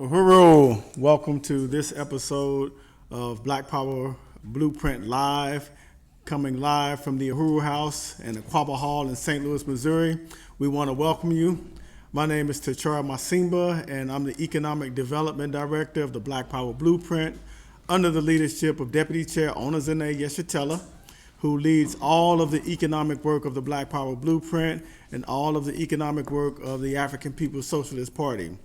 Uhuru, welcome to this episode of Black Power Blueprint Live, coming live from the Uhuru House and the Quabbah Hall in St. Louis, Missouri. We want to welcome you. My name is Tachara Masimba, and I'm the Economic Development Director of the Black Power Blueprint, under the leadership of Deputy Chair Onazene Yeshitela, who leads all of the economic work of the Black Power Blueprint and all of the economic work of the African People's Socialist Party.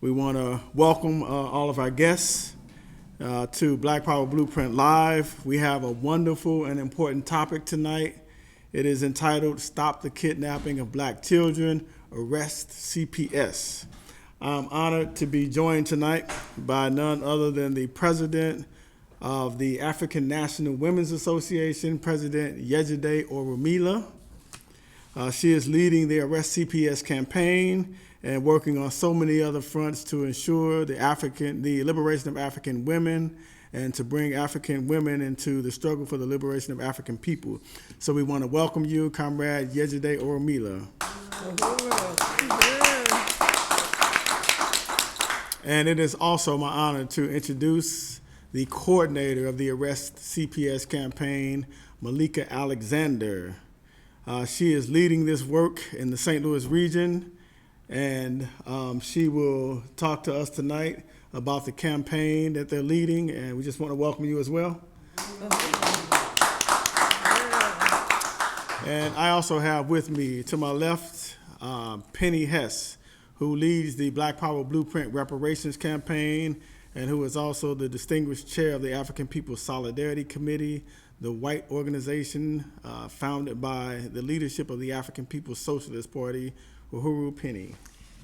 We want to welcome all of our guests to Black Power Blueprint Live. We have a wonderful and important topic tonight. It is entitled Stop the Kidnapping of Black Children, Arrest CPS. I'm honored to be joined tonight by none other than the president of the African National Women's Association, President Yejide Orunmila. She is leading the Arrest CPS campaign and working on so many other fronts to ensure the liberation of African women and to bring African women into the struggle for the liberation of African people. So we want to welcome you, Comrade Yejide Orunmila. And it is also my honor to introduce the coordinator of the Arrest CPS campaign, Malika Alexander. She is leading this work in the St. Louis region, and she will talk to us tonight about the campaign that they're leading, and we just want to welcome you as well. And I also have with me, to my left, Penny Hess, who leads the Black Power Blueprint Reparations Campaign and who is also the distinguished chair of the African People's Solidarity Committee, the white organization founded by the leadership of the African People's Socialist Party. Uhuru, Penny.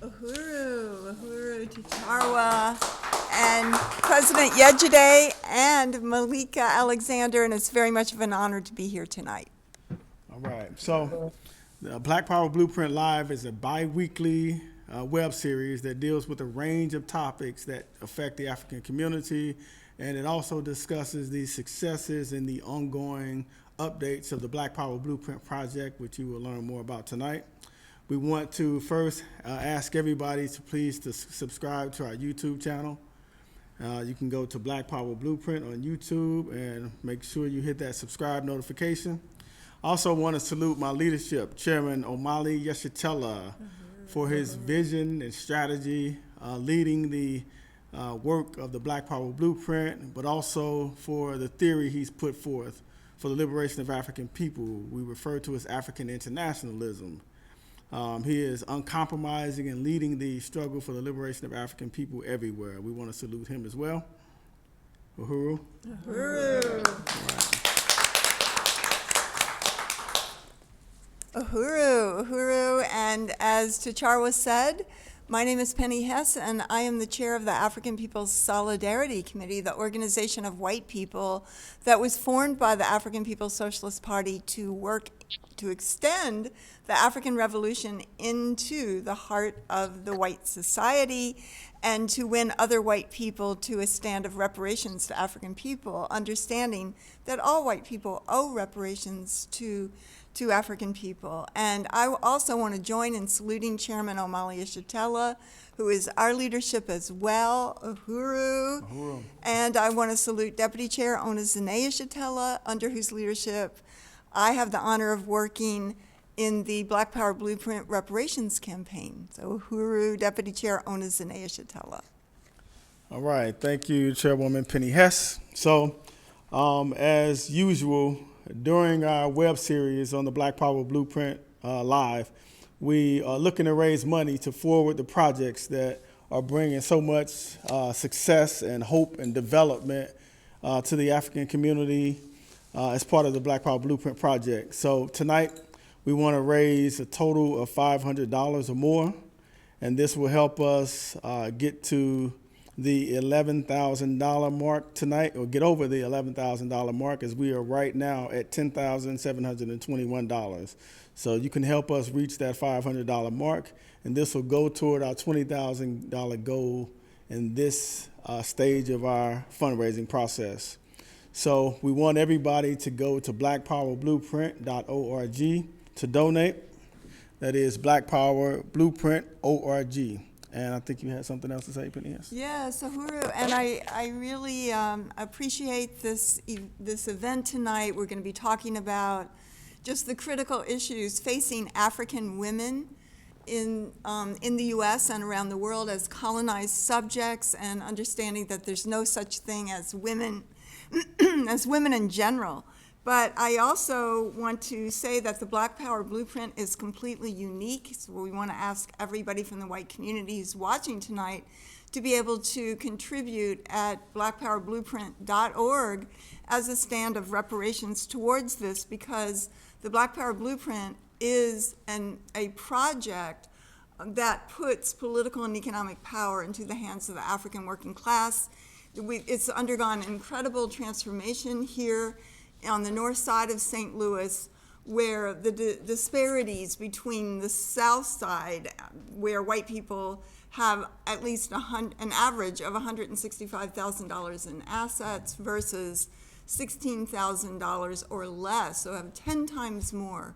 Uhuru Ticharwa, and President Yejide and Malika Alexander, and it's very much of an honor to be here tonight. All right, so the Black Power Blueprint Live is a bi-weekly web series that deals with a range of topics that affect the African community, and it also discusses the successes and the ongoing updates of the Black Power Blueprint Project, which you will learn more about tonight. We want to first ask everybody to please subscribe to our YouTube channel. You can go to Black Power Blueprint on YouTube and make sure you hit that subscribe notification. I also want to salute my leadership, Chairman Omali Yeshitela, for his vision and strategy, leading the work of the Black Power Blueprint, but also for the theory he's put forth for the liberation of African people. We refer to as African internationalism. He is uncompromising and leading the struggle for the liberation of African people everywhere. We want to salute him as well. Uhuru. Uhuru. Uhuru, and as Ticharwa said, my name is Penny Hess, and I am the chair of the African People's Solidarity Committee, the organization of white people that was formed by the African People's Socialist Party to work to extend the African Revolution into the heart of the white society and to win other white people to a stand of reparations to African people, understanding that all white people owe reparations to African people. And I also want to join in saluting Chairman Omali Yeshitela, who is our leadership as well, Uhuru. And I want to salute Deputy Chair Onazene Yeshitela, under whose leadership I have the honor of working in the Black Power Blueprint Reparations Campaign. So Uhuru, Deputy Chair Onazene Yeshitela. All right, thank you, Chairwoman Penny Hess. So, as usual, during our web series on the Black Power Blueprint Live, we are looking to raise money to forward the projects that are bringing so much success and hope and development to the African community as part of the Black Power Blueprint Project. So tonight, we want to raise a total of $500 or more, and this will help us get to the $11,000 mark tonight, or get over the $11,000 mark, as we are right now at $10,721. So you can help us reach that $500 mark, and this will go toward our $20,000 goal in this stage of our fundraising process. So we want everybody to go to blackpowerblueprint.org to donate. That is blackpowerblueprint.org. And I think you had something else to say, Penny. Yes. Yes, Uhuru, and I really appreciate this event tonight. We're going to be talking about just the critical issues facing African women in the U.S. and around the world as colonized subjects, and understanding that there's no such thing as women as women in general. But I also want to say that the Black Power Blueprint is completely unique. So we want to ask everybody from the white community who's watching tonight to be able to contribute at blackpowerblueprint.org as a stand of reparations towards this, because the Black Power Blueprint is a project that puts political and economic power into the hands of the African working class. It's undergone incredible transformation here on the north side of St. Louis, where the disparities between the south side, where white people have at least an average of $165,000 in assets versus $16,000 or less, so have 10 times more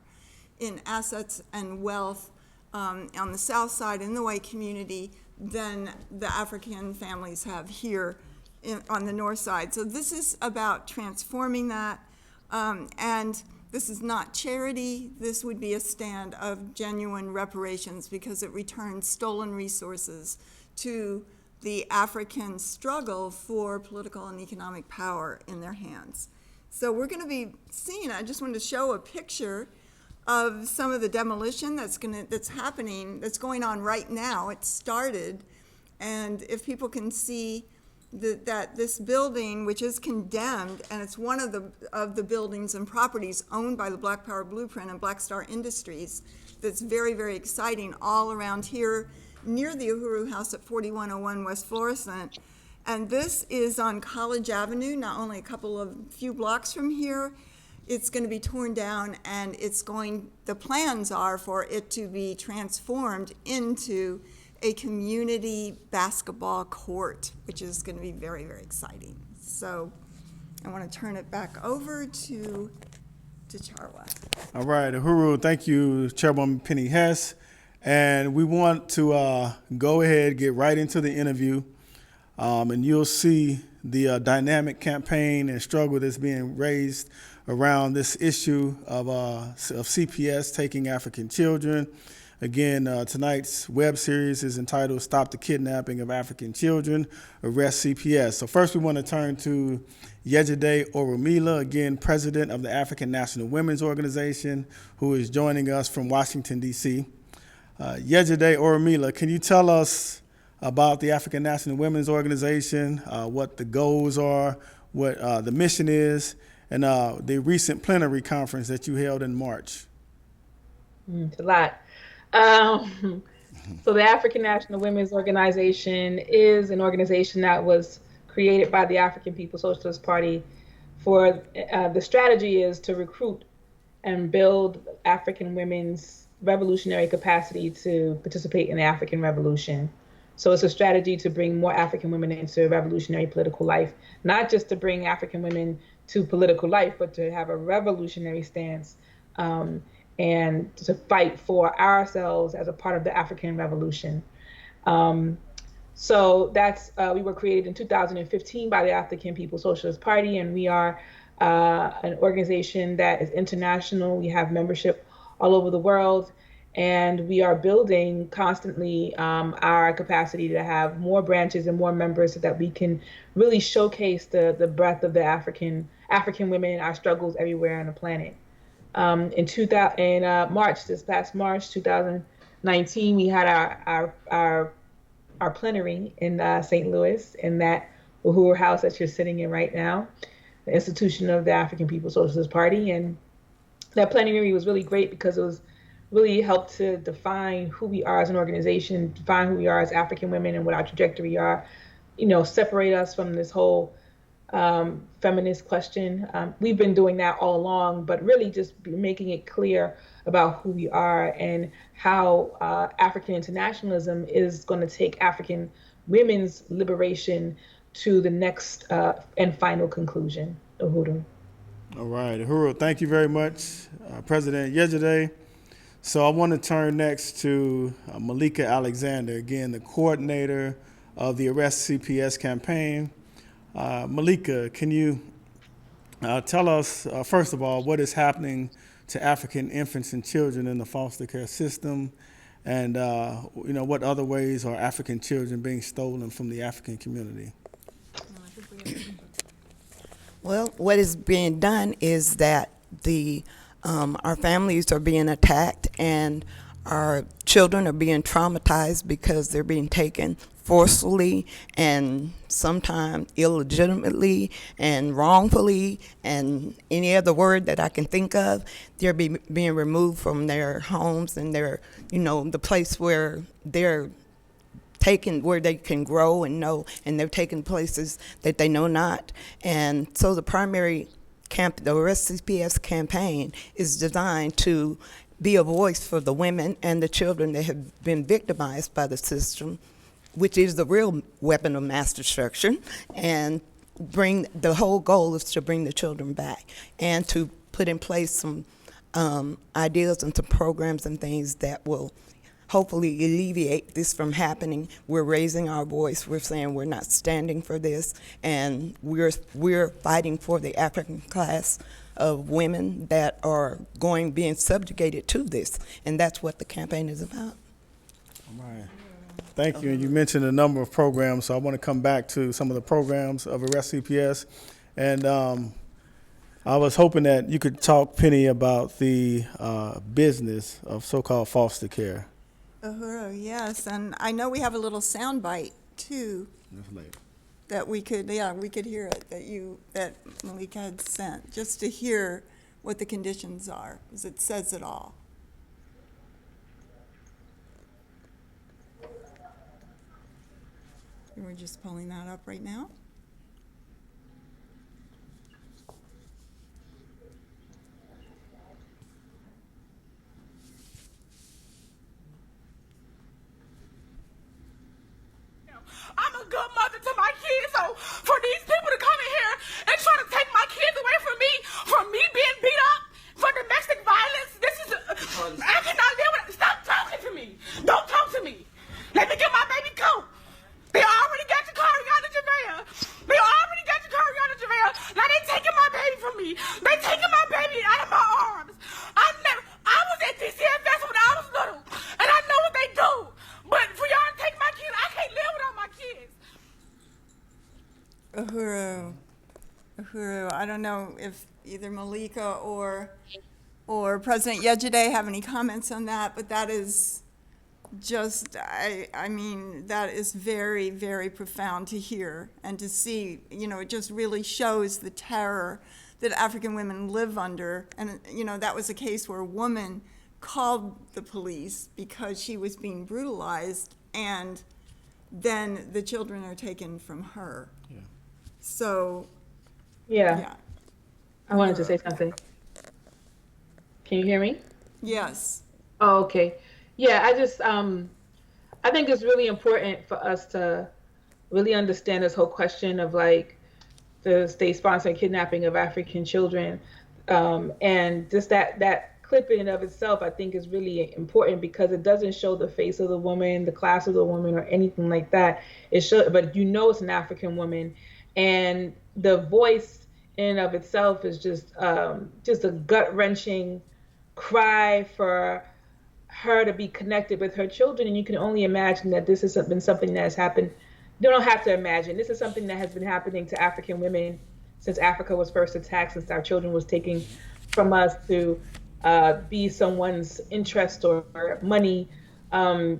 in assets and wealth on the south side in the white community than the African families have here on the north side. So this is about transforming that. And this is not charity. This would be a stand of genuine reparations, because it returns stolen resources to the African struggle for political and economic power in their hands. So we're going to be seeing, I just wanted to show a picture of some of the demolition that's going on right now. It started, and if people can see that this building, which is condemned, and it's one of the buildings and properties owned by the Black Power Blueprint and Black Star Industries, that's very, very exciting, all around here near the Uhuru House at 4101 West Florissant. And this is on College Avenue, not only a few blocks from here. It's going to be torn down, and the plans are for it to be transformed into a community basketball court, which is going to be very, very exciting. So I want to turn it back over to Charwa. All right, Uhuru, thank you, Chairwoman Penny Hess. And we want to go ahead, get right into the interview, and you'll see the dynamic campaign and struggle that's being raised around this issue of CPS taking African children. Again, tonight's web series is entitled Stop the Kidnapping of African Children, Arrest CPS. So first we want to turn to Yejide Orunmila, again, president of the African National Women's Organization, who is joining us from Washington, D.C. Yejide Orunmila, can you tell us about the African National Women's Organization, what the goals are, what the mission is, and the recent plenary conference that you held in March? It's a lot. So the African National Women's Organization is an organization that was created by the African People's Socialist Party for the strategy is to recruit and build African women's revolutionary capacity to participate in the African Revolution. So it's a strategy to bring more African women into revolutionary political life, not just to bring African women to political life, but to have a revolutionary stance and to fight for ourselves as a part of the African Revolution. So that's we were created in 2015 by the African People's Socialist Party, and we are an organization that is international. We have membership all over the world, and we are building constantly our capacity to have more branches and more members so that we can really showcase the breadth of the African women and our struggles everywhere on the planet. In March, this past March 2019, we had our plenary in St. Louis, in that Uhuru House that you're sitting in right now, the institution of the African People's Socialist Party. And that plenary was really great because it was really helped to define who we are as an organization, define who we are as African women and what our trajectory are, separate us from this whole feminist question. We've been doing that all along, but really just making it clear about who we are and how African internationalism is going to take African women's liberation to the next and final conclusion. Uhuru. All right, Uhuru, thank you very much, President Yejide. So I want to turn next to Malika Alexander, again, the coordinator of the Arrest CPS campaign. Malika, can you tell us, first of all, what is happening to African infants and children in the foster care system, and what other ways are African children being stolen from the African community? Well, what is being done is that our families are being attacked, and our children are being traumatized because they're being taken forcefully and sometimes illegitimately and wrongfully, and any other word that I can think of. They're being removed from their homes and the place where they're taken, where they can grow and know, and they're taken places that they know not. And so the primary the Arrest CPS campaign is designed to be a voice for the women and the children that have been victimized by the system, which is the real weapon of mass destruction. And the whole goal is to bring the children back and to put in place some ideas and some programs and things that will hopefully alleviate this from happening. We're raising our voice. We're saying we're not standing for this, and we're fighting for the African class of women that are being subjugated to this, and that's what the campaign is about. All right. Thank you. And you mentioned a number of programs, so I want to come back to some of the programs of Arrest CPS. And I was hoping that you could talk, Penny, about the business of so-called foster care. Uhuru, yes, and I know we have a little sound bite too That's later. that we could hear it that Malika had sent, just to hear what the conditions are, because it says it all. And we're just pulling that up right now. I'm a good mother to my kids, so for these people to come in here and try to take my kids away from me being beat up for domestic violence, this is, I cannot live with it. Stop talking to me. Don't talk to me. Let me get my baby coat. They already got Jakariana Javea. They already got Jakariana Javea. Now they taking my baby from me. They taking my baby out of my arms. I was at DCFS when I was little, and I know what they do. But for y'all to take my kids, I can't live without my kids. Uhuru, I don't know if either Malika or President Yejide have any comments on that, but that is just, I mean, that is very, very profound to hear and to see. It just really shows the terror that African women live under. And, that was a case where a woman called the police because she was being brutalized, and then the children are taken from her. Yeah. So, Yeah. I wanted to say something. Can you hear me? Yes. Oh, okay. Yeah, I think it's really important for us to really understand this whole question of like the state-sponsored kidnapping of African children, and just that clip in and of itself, I think, is really important because it doesn't show the face of the woman, the class of the woman, or anything like that. But it's an African woman, and the voice in and of itself is just a gut-wrenching cry for her to be connected with her children. And you can only imagine that this has been something that has happened. You don't have to imagine. This is something that has been happening to African women since Africa was first attacked, since our children was taken from us to be someone's interest or money,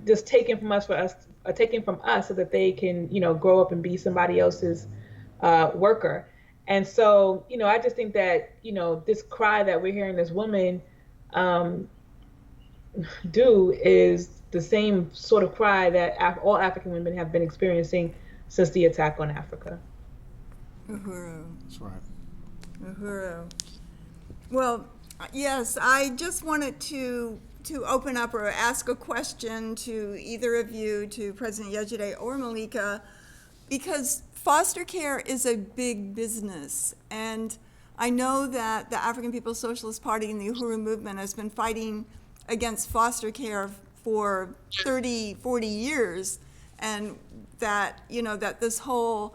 just taken from us so that they can, grow up and be somebody else's worker. And so, I just think that, this cry that we're hearing this woman do is the same sort of cry that all African women have been experiencing since the attack on Africa. Uhuru. That's right. Uhuru. Well, yes, I just wanted to open up or ask a question to either of you, to President Yejide or Malika, because foster care is a big business. And I know that the African People's Socialist Party and the Uhuru movement has been fighting against foster care for 30, 40 years, and that, that this whole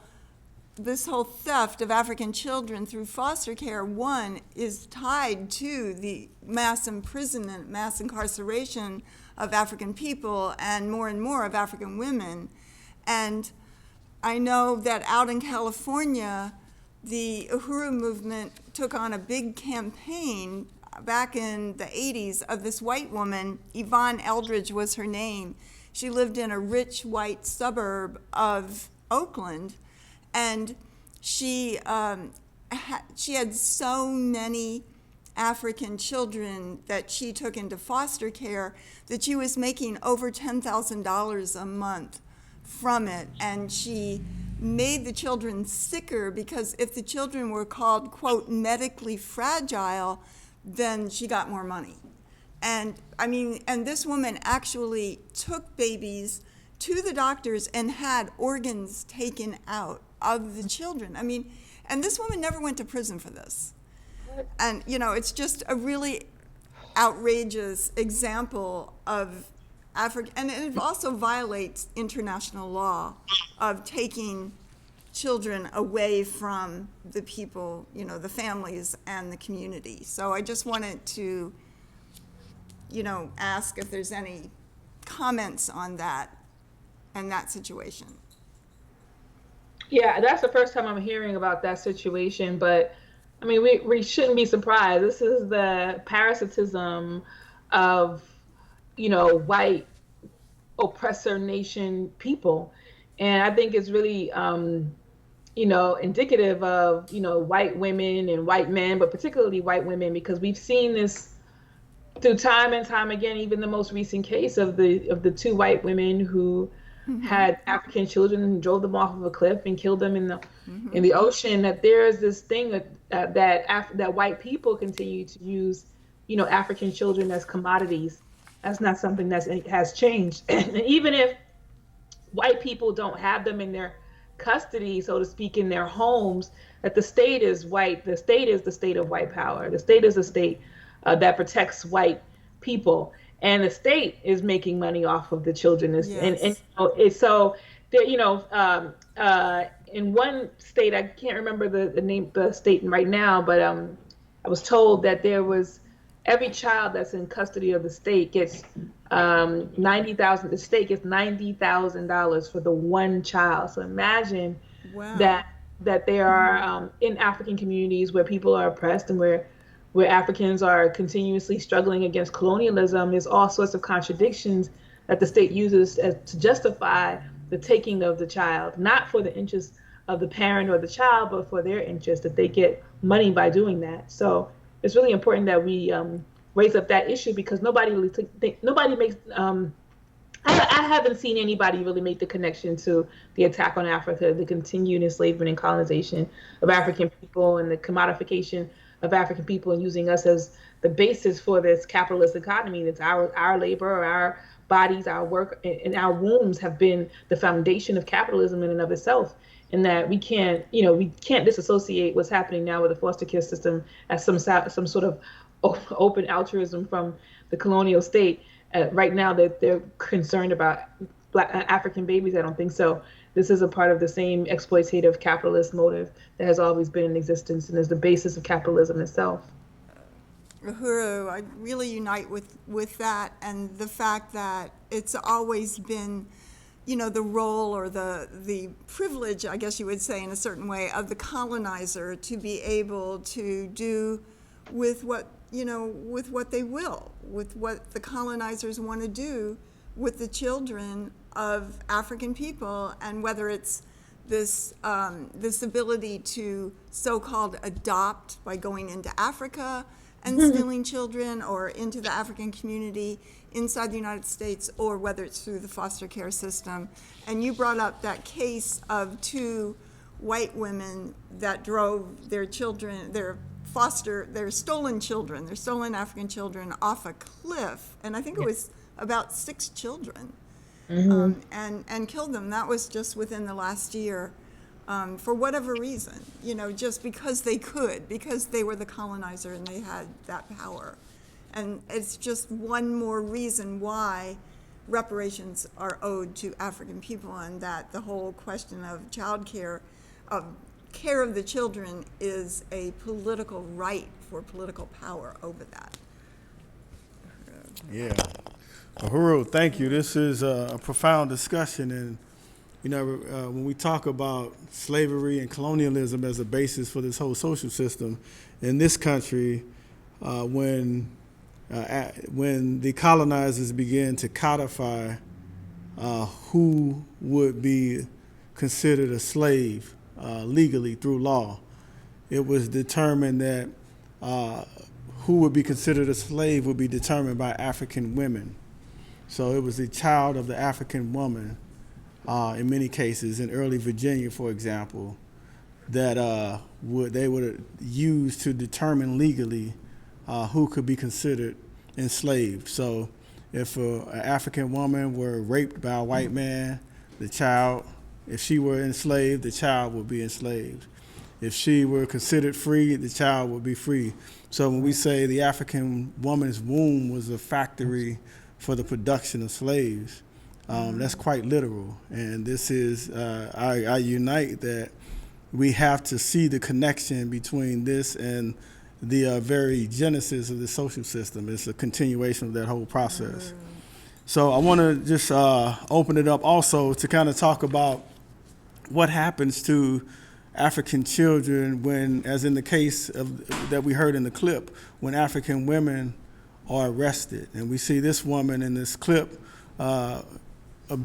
theft of African children through foster care, one, is tied to the mass imprisonment, mass incarceration of African people and more of African women. And I know that out in California, the Uhuru movement took on a big campaign back in the 80s of this white woman. Yvonne Eldridge was her name. She lived in a rich white suburb of Oakland, and she had so many African children that she took into foster care that she was making over $10,000 a month from it. And she made the children sicker, because if the children were called, quote, medically fragile, then she got more money. And this woman actually took babies to the doctors and had organs taken out of the children. And this woman never went to prison for this. And, it's just a really outrageous example of Africa. And it also violates international law of taking children away from the people, the families and the community. So I just wanted to, ask if there's any comments on that and that situation. Yeah, that's the first time I'm hearing about that situation, but we shouldn't be surprised. This is the parasitism of, white oppressor nation people. And I think it's really, indicative of, white women and white men, but particularly white women, because we've seen this through time and time again. Even the most recent case of the two white women who had African children and drove them off of a cliff and killed them in the ocean. That there's this thing that white people continue to use, African children as commodities. That's not something that has changed. And even if white people don't have them in their custody, so to speak, in their homes, that the state is white. The state is the state of white power. The state is the state that protects white people. And the state is making money off of the children. Yes. And so, there, in one state, I can't remember the name of the state right now, but I was told that there was every child that's in custody of the state gets $90,000. The state gets $90,000 for the one child. So imagine Wow. that there are in African communities where people are oppressed and where Africans are continuously struggling against colonialism. There's all sorts of contradictions that the state uses to justify the taking of the child, not for the interests of the parent or the child, but for their interest, that they get money by doing that. So it's really important that we raise up that issue, because nobody makes. I haven't seen anybody really make the connection to the attack on Africa, the continued enslavement and colonization of African people, and the commodification of African people, and using us as the basis for this capitalist economy. That's our labor, our bodies, our work, and our wombs have been the foundation of capitalism in and of itself. And that we can't disassociate what's happening now with the foster care system as some sort of open altruism from the colonial state. Right now, that they're concerned about Black African babies. I don't think so. This is a part of the same exploitative capitalist motive that has always been in existence and is the basis of capitalism itself. Uhuru, I really unite with that, and the fact that it's always been, the role or the privilege, I guess you would say in a certain way, of the colonizer to be able to do with what they will, with what the colonizers want to do with the children of African people, and whether it's this ability to so-called adopt by going into Africa and stealing children, or into the African community inside the United States, or whether it's through the foster care system. And you brought up that case of two white women that drove their children, their stolen African children off a cliff, and I think it was about 6 children, and killed them. That was just within the last year, for whatever reason, just because they could, because they were the colonizer and they had that power. And it's just one more reason why reparations are owed to African people, and that the whole question of child care, of care of the children, is a political right for political power over that. Yeah. Uhuru, thank you. This is a profound discussion, and when we talk about slavery and colonialism as a basis for this whole social system in this country, when the colonizers began to codify who would be considered a slave legally through law, it was determined that who would be considered a slave would be determined by African women. So it was the child of the African woman, in many cases, in early Virginia, for example, that they would use to determine legally who could be considered enslaved. So if an African woman were raped by a white man, the child, if she were enslaved, the child would be enslaved. If she were considered free, the child would be free. So when we say the African woman's womb was a factory for the production of slaves, that's quite literal. And this is, I unite that we have to see the connection between this and the very genesis of the social system. It's a continuation of that whole process. So I want to just open it up also to kind of talk about what happens to African children when, as in the case that we heard in the clip, when African women are arrested. And we see this woman in this clip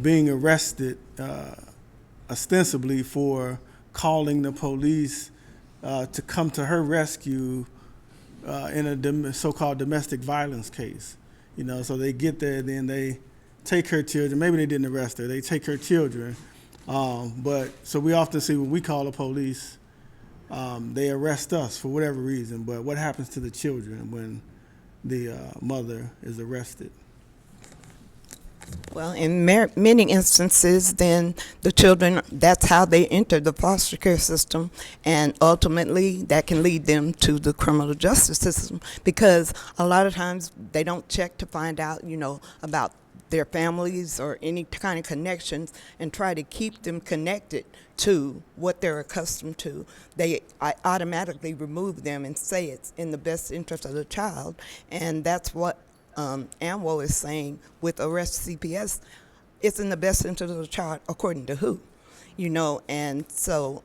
being arrested ostensibly for calling the police to come to her rescue in a so-called domestic violence case. So they get there, then they take her children. Maybe they didn't arrest her. They take her children. But so we often see when we call the police, they arrest us for whatever reason. But what happens to the children when the mother is arrested? Well, in many instances, then the children, that's how they enter the foster care system, and ultimately that can lead them to the criminal justice system, because a lot of times they don't check to find out, about their families or any kind of connections, and try to keep them connected to what they're accustomed to. They automatically remove them and say it's in the best interest of the child, and that's what ANWO is saying with arrest CPS. It's in the best interest of the child, according to who? And so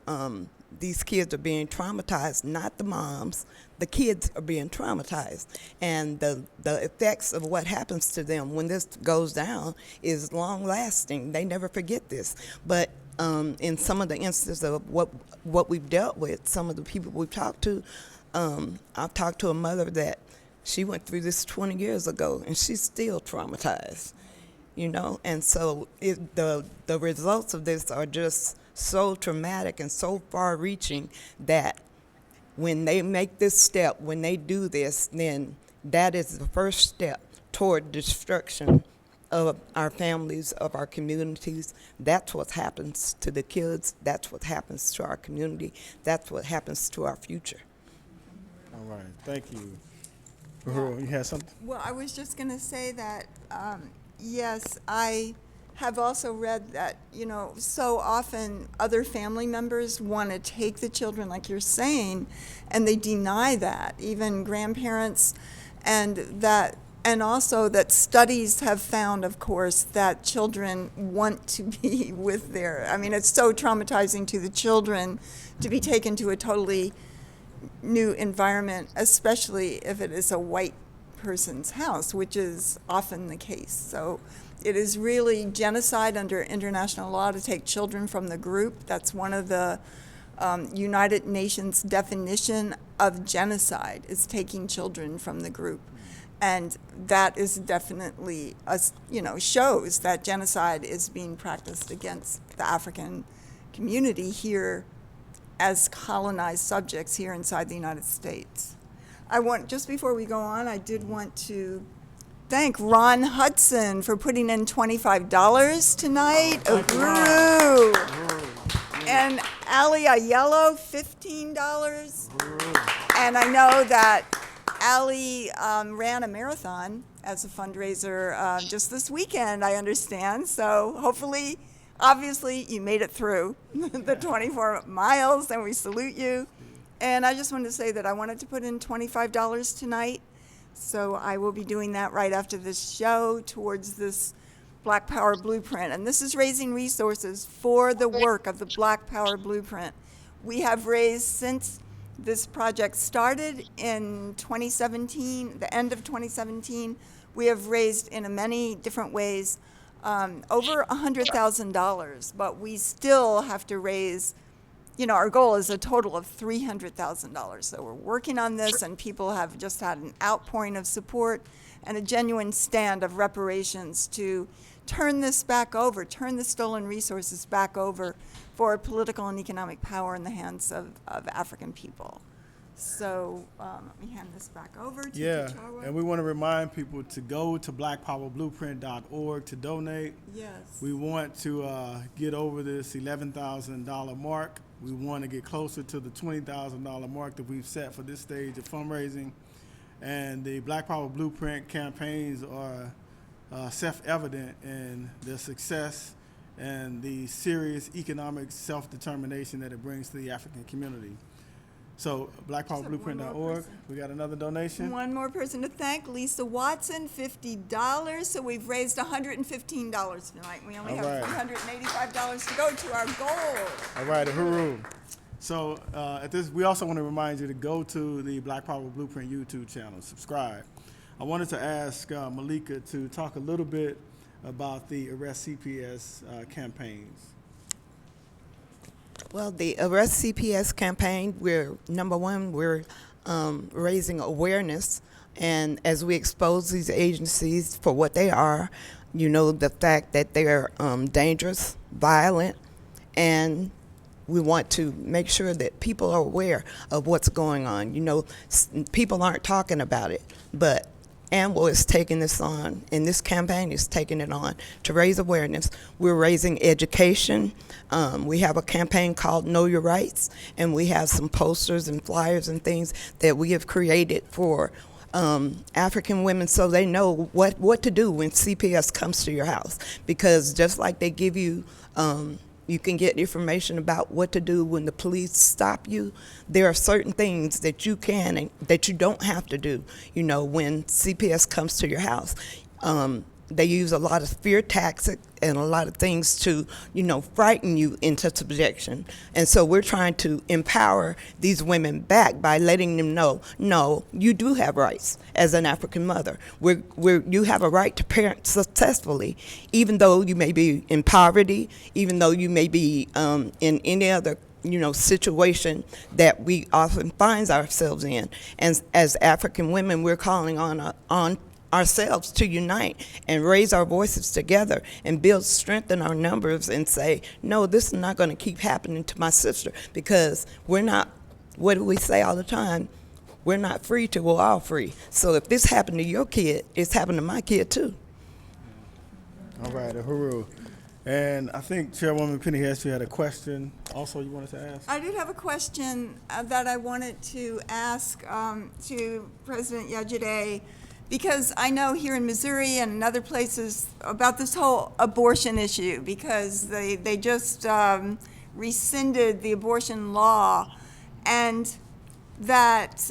these kids are being traumatized, not the moms. The kids are being traumatized, and the effects of what happens to them when this goes down is long lasting. They never forget this. But in some of the instances of what we've dealt with, some of the people we've talked to, I've talked to a mother that she went through this 20 years ago, and she's still traumatized, And so the results of this are just so traumatic and so far-reaching that when they make this step, when they do this, then that is the first step toward destruction of our families, of our communities. That's what happens to the kids. That's what happens to our community. That's what happens to our future. All right, thank you. Uhuru, you had something? Well, I was just going to say that, yes, I have also read that, so often other family members want to take the children, like you're saying, and they deny that, even grandparents, and also that studies have found, of course, that children want to be with it's so traumatizing to the children to be taken to a totally new environment, especially if it is a white person's house, which is often the case. So it is really genocide under international law to take children from the group. That's one of the United Nations definition of genocide, is taking children from the group. And that is definitely, shows that genocide is being practiced against the African community here as colonized subjects here inside the United States. Just before we go on, I did want to thank Ron Hudson for putting in $25 tonight. Uhuru. And Ali Ayello, $15. And I know that Allie ran a marathon as a fundraiser just this weekend, I understand. So hopefully, obviously, you made it through the 24 miles, and we salute you. And I just wanted to say that I wanted to put in $25 tonight. So I will be doing that right after this show towards this Black Power Blueprint. And this is raising resources for the work of the Black Power Blueprint. We have raised, since this project started in 2017, the end of 2017, we have raised in many different ways over $100,000, but we still have to raise, our goal is a total of $300,000. So we're working on this, and people have just had an outpouring of support and a genuine stand of reparations to turn this back over, turn the stolen resources back over for political and economic power in the hands of African people. So let me hand this back over to T'Challa. And we want to remind people to go to blackpowerblueprint.org to donate. Yes. We want to get over this $11,000 mark. We want to get closer to the $20,000 mark that we've set for this stage of fundraising. And the Black Power Blueprint campaigns are self-evident in their success and the serious economic self-determination that it brings to the African community. So blackpowerblueprint.org, we got another donation. One more person to thank, Lisa Watson, $50. So we've raised $115 tonight. We only have $385 to go to our goal. All right, hooroo. So we also want to remind you to go to the Black Power Blueprint YouTube channel, subscribe. I wanted to ask Malika to talk a little bit about the Arrest CPS campaigns. Well, the Arrest CPS campaign, we're raising awareness, and as we expose these agencies for what they are, the fact that they're dangerous, violent, and we want to make sure that people are aware of what's going on. People aren't talking about it, but ANWO is taking this on, and this campaign is taking it on to raise awareness. We're raising education. We have a campaign called Know Your Rights, and we have some posters and flyers and things that we have created for African women so they know what to do when CPS comes to your house. Because just like they give you, you can get information about what to do when the police stop you, there are certain things that you can and that you don't have to do, when CPS comes to your house. They use a lot of fear tactics and a lot of things to, frighten you into subjection. And so we're trying to empower these women back by letting them know, no, you do have rights as an African mother. You have a right to parent successfully, even though you may be in poverty, even though you may be in any other situation that we often find ourselves in. And as African women, we're calling on ourselves to unite and raise our voices together and build strength in our numbers and say, no, this is not going to keep happening to my sister, because we're not, what do we say all the time? We're not free till we're all free. So if this happened to your kid, it's happened to my kid too. All right, hooroo. And I think Chairwoman Penny Hess, you had a question also you wanted to ask? I did have a question that I wanted to ask to President Yejide, because I know here in Missouri and in other places about this whole abortion issue, because they just rescinded the abortion law, and that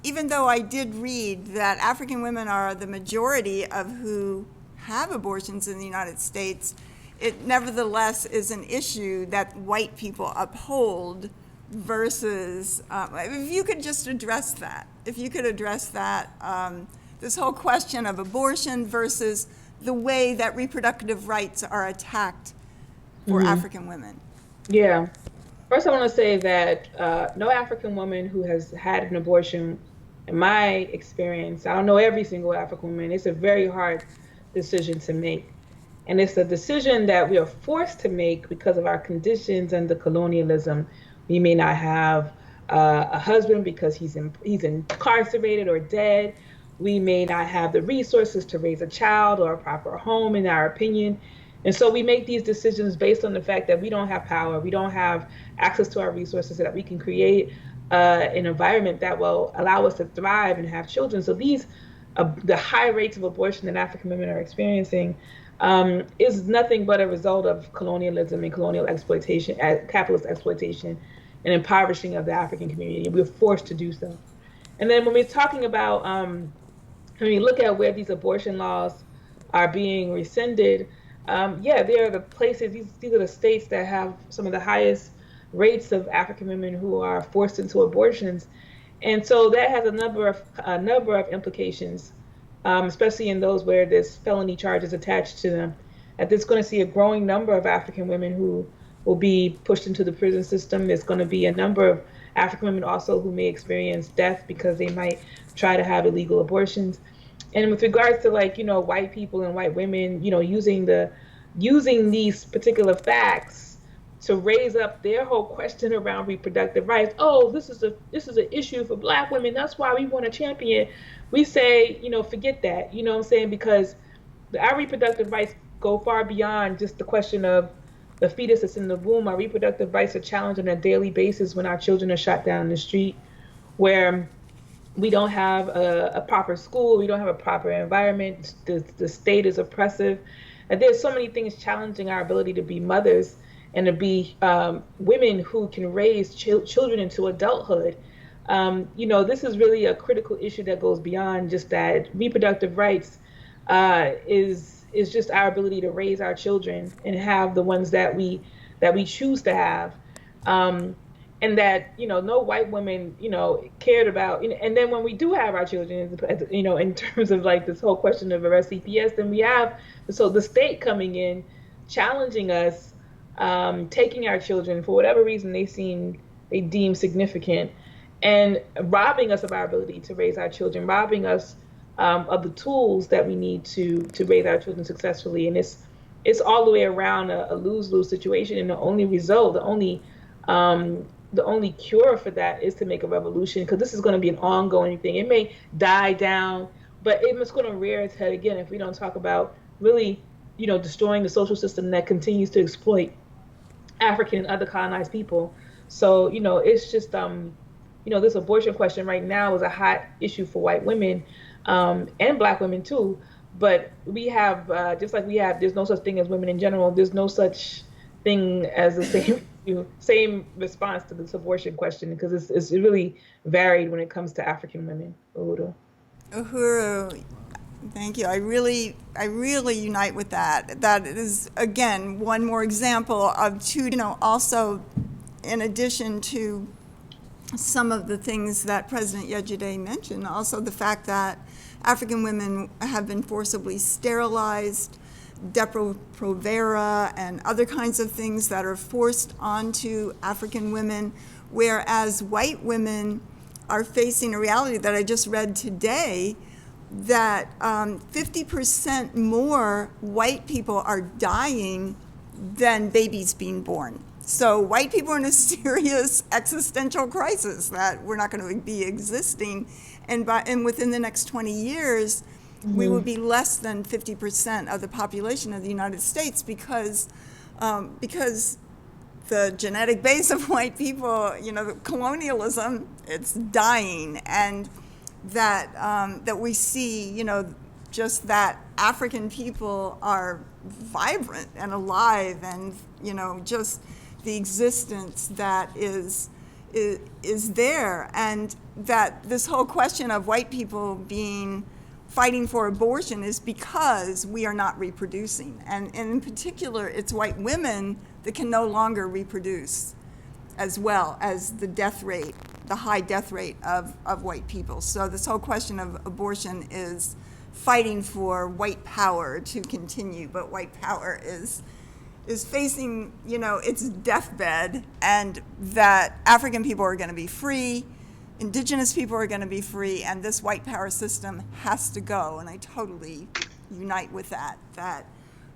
even though I did read that African women are the majority of who have abortions in the United States, it nevertheless is an issue that white people uphold versus, if you could just address that, this whole question of abortion versus the way that reproductive rights are attacked for African women. Yeah. First, I want to say that no African woman who has had an abortion, in my experience, I don't know every single African woman, it's a very hard decision to make. And it's a decision that we are forced to make because of our conditions and the colonialism. We may not have a husband because he's incarcerated or dead. We may not have the resources to raise a child or a proper home, in our opinion. And so we make these decisions based on the fact that we don't have power, we don't have access to our resources, that we can create an environment that will allow us to thrive and have children. So the high rates of abortion that African women are experiencing is nothing but a result of colonialism and colonial exploitation, capitalist exploitation, and impoverishing of the African community. We're forced to do so. And then when we're talking about, when we look at where these abortion laws are being rescinded, yeah, there are the places, these are the states that have some of the highest rates of African women who are forced into abortions. And so that has a number of implications, especially in those where there's felony charges attached to them. That there's going to see a growing number of African women who will be pushed into the prison system. There's going to be a number of African women also who may experience death because they might try to have illegal abortions. And with regards to, like, white people and white women, using these particular facts to raise up their whole question around reproductive rights. Oh, this is an issue for Black women. That's why we want to champion. We say, forget that. You know what I'm saying? Because our reproductive rights go far beyond just the question of the fetus that's in the womb. Our reproductive rights are challenged on a daily basis when our children are shot down in the street, where we don't have a proper school, we don't have a proper environment, the state is oppressive. And there's so many things challenging our ability to be mothers and to be women who can raise children into adulthood. This is really a critical issue that goes beyond just that. Reproductive rights is just our ability to raise our children and have the ones that we choose to have. And that, no white women, cared about. And then when we do have our children, in terms of like this whole question of arrest CPS, then we have the state coming in, challenging us, taking our children for whatever reason they deem significant, and robbing us of our ability to raise our children, robbing us of the tools that we need to raise our children successfully. And it's all the way around a lose-lose situation. And the only result, the only cure for that is to make a revolution, because this is going to be an ongoing thing. It may die down, but it's going to rear its head again if we don't talk about really, destroying the social system that continues to exploit African and other colonized people. So, it's just, this abortion question right now is a hot issue for white women and Black women too. But we have, there's no such thing as women in general. There's no such thing as the same response to this abortion question, because it's really varied when it comes to African women. Uhuru, thank you. I really unite with that. That is, again, one more example of two, also in addition to some of the things that President Yejide mentioned, also the fact that African women have been forcibly sterilized, Depo-Provera, and other kinds of things that are forced onto African women, whereas white women are facing a reality that I just read today, that 50% more white people are dying than babies being born. So white people are in a serious existential crisis that we're not going to be existing, and within the next 20 years, we will be less than 50% of the population of the United States because the genetic base of white people, colonialism, it's dying, and that we see, just that African people are vibrant and alive, and just the existence that is there, and that this whole question of white people fighting for abortion is because we are not reproducing. And in particular, it's white women that can no longer reproduce, as well as the high death rate of white people. So this whole question of abortion is fighting for white power to continue, but white power is facing, its deathbed, and that African people are going to be free, Indigenous people are going to be free, and this white power system has to go. And I totally unite with that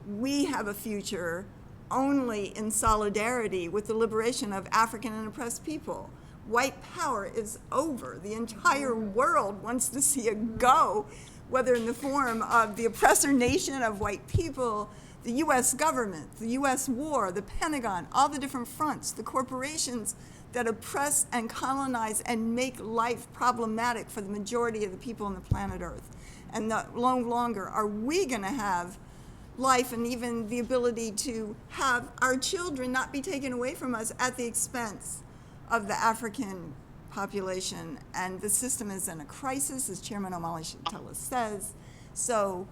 we have a future only in solidarity with the liberation of African and oppressed people. White power is over. The entire world wants to see it go, whether in the form of the oppressor nation of white people, the U.S. government, the U.S. war, the Pentagon, all the different fronts, the corporations that oppress and colonize and make life problematic for the majority of the people on the planet Earth. And no longer are we going to have life and even the ability to have our children not be taken away from us at the expense of the African population. And the system is in a crisis, as Chairman O'Malley says. So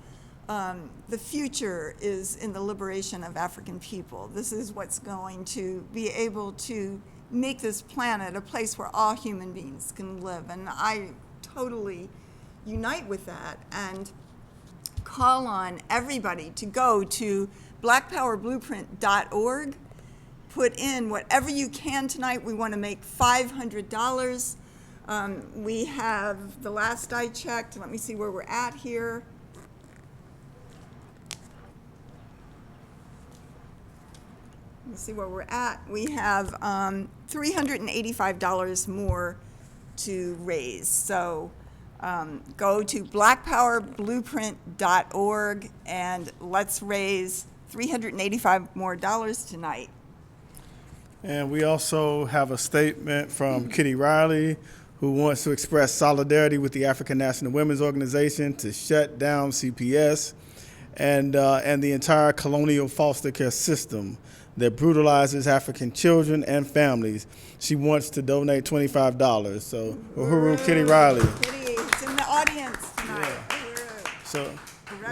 the future is in the liberation of African people. This is what's going to be able to make this planet a place where all human beings can live. And I totally unite with that and call on everybody to go to blackpowerblueprint.org. Put in whatever you can tonight. We want to make $500. We have, the last I checked, let me see where we're at here. Let me see where we're at. We have $385 more to raise. So go to blackpowerblueprint.org and let's raise $385 more tonight. And we also have a statement from Kitty Riley, who wants to express solidarity with the African National Women's Organization to shut down CPS and the entire colonial foster care system that brutalizes African children and families. She wants to donate $25. So, uhuru, Kitty Riley. Kitty is in the audience tonight. So,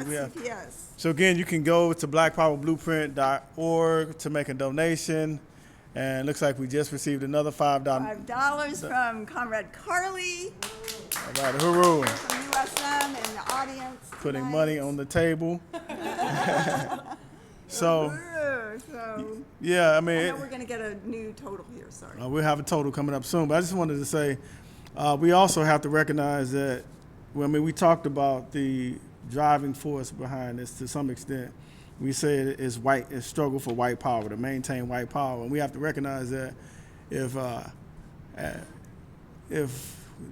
we have, CPS. so again, you can go to blackpowerblueprint.org to make a donation. And it looks like we just received another $5. $5 from Comrade Carly. All right, uhuru. From USM in the audience. Putting tonight. money on the table. So, yeah, I mean, I know we're going to get a new total here, sorry. we'll have a total coming up soon. But I just wanted to say, we also have to recognize that, well, I mean, we talked about the driving force behind this to some extent. We say it's struggle for white power, to maintain white power. And we have to recognize that if